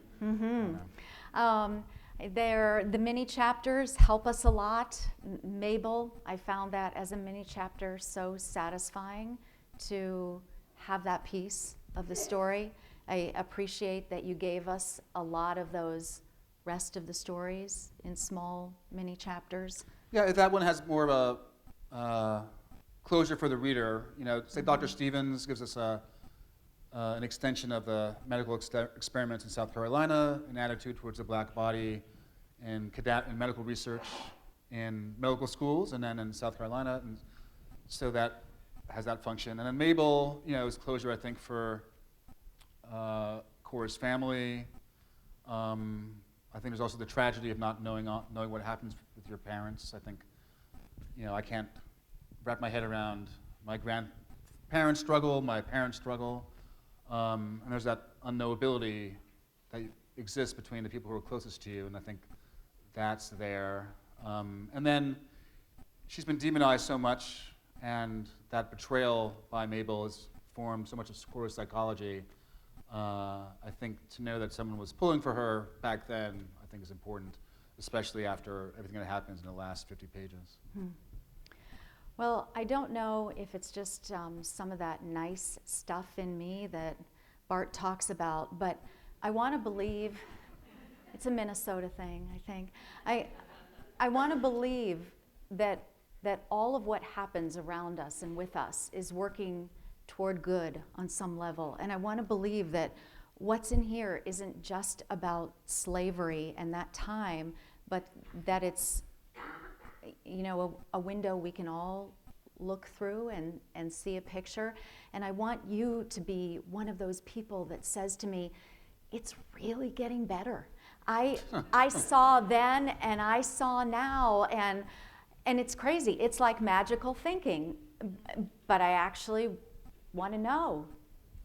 The mini chapters help us a lot. Mabel, I found that as a mini chapter so satisfying to have that piece of the story. I appreciate that you gave us a lot of those rest of the stories in small mini chapters. Yeah, that one has more of a closure for the reader. Say Dr. Stevens gives us an extension of the medical experiments in South Carolina, an attitude towards the black body in medical research in medical schools, and then in South Carolina, and so that has that function. And then Mabel, is closure, I think, for Cora's family. I think there's also the tragedy of not knowing what happens with your parents. I think, I can't wrap my head around my grandparents' struggle, my parents' struggle, and there's that unknowability that exists between the people who are closest to you, and I think that's there. And then she's been demonized so much, and that betrayal by Mabel has formed so much of Cora's psychology. I think to know that someone was pulling for her back then, I think is important, especially after everything that happens in the last 50 pages. Well, I don't know if it's just some of that nice stuff in me that Bart talks about, but I want to believe, it's a Minnesota thing, I think. I want to believe that all of what happens around us and with us is working toward good on some level. And I want to believe that what's in here isn't just about slavery and that time, but that it's a window we can all look through and see a picture. And I want you to be one of those people that says to me, it's really getting better. I saw then and I saw now, and it's crazy. It's like magical thinking. But I actually want to know,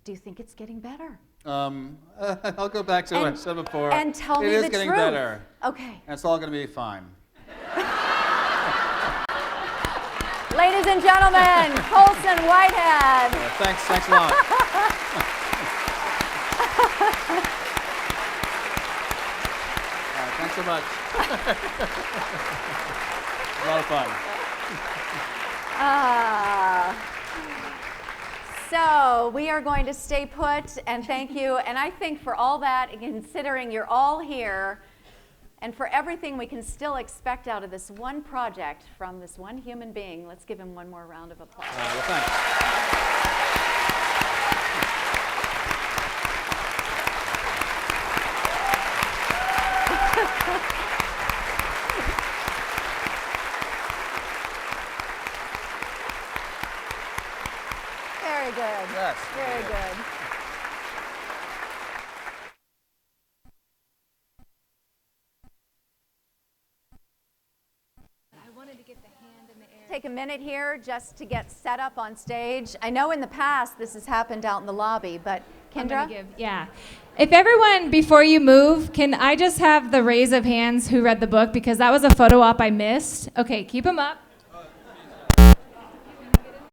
do you think it's getting better? I'll go back to what I said before. And tell me the truth. It is getting better. Okay. And it's all going to be fine. Ladies and gentlemen, Colson Whitehead. Thanks a lot. Thanks so much. A lot of fun. So we are going to stay put, and thank you. And I think for all that, and considering you're all here, and for everything we can still expect out of this one project from this one human being, let's give him one more round of applause. Well, thanks. Very good. Yes. Very good. Take a minute here just to get set up on stage. I know in the past this has happened out in the lobby, but Kendra? Yeah. If everyone, before you move, can I just have the raise of hands who read the book, because that was a photo op I missed. Okay, keep them up.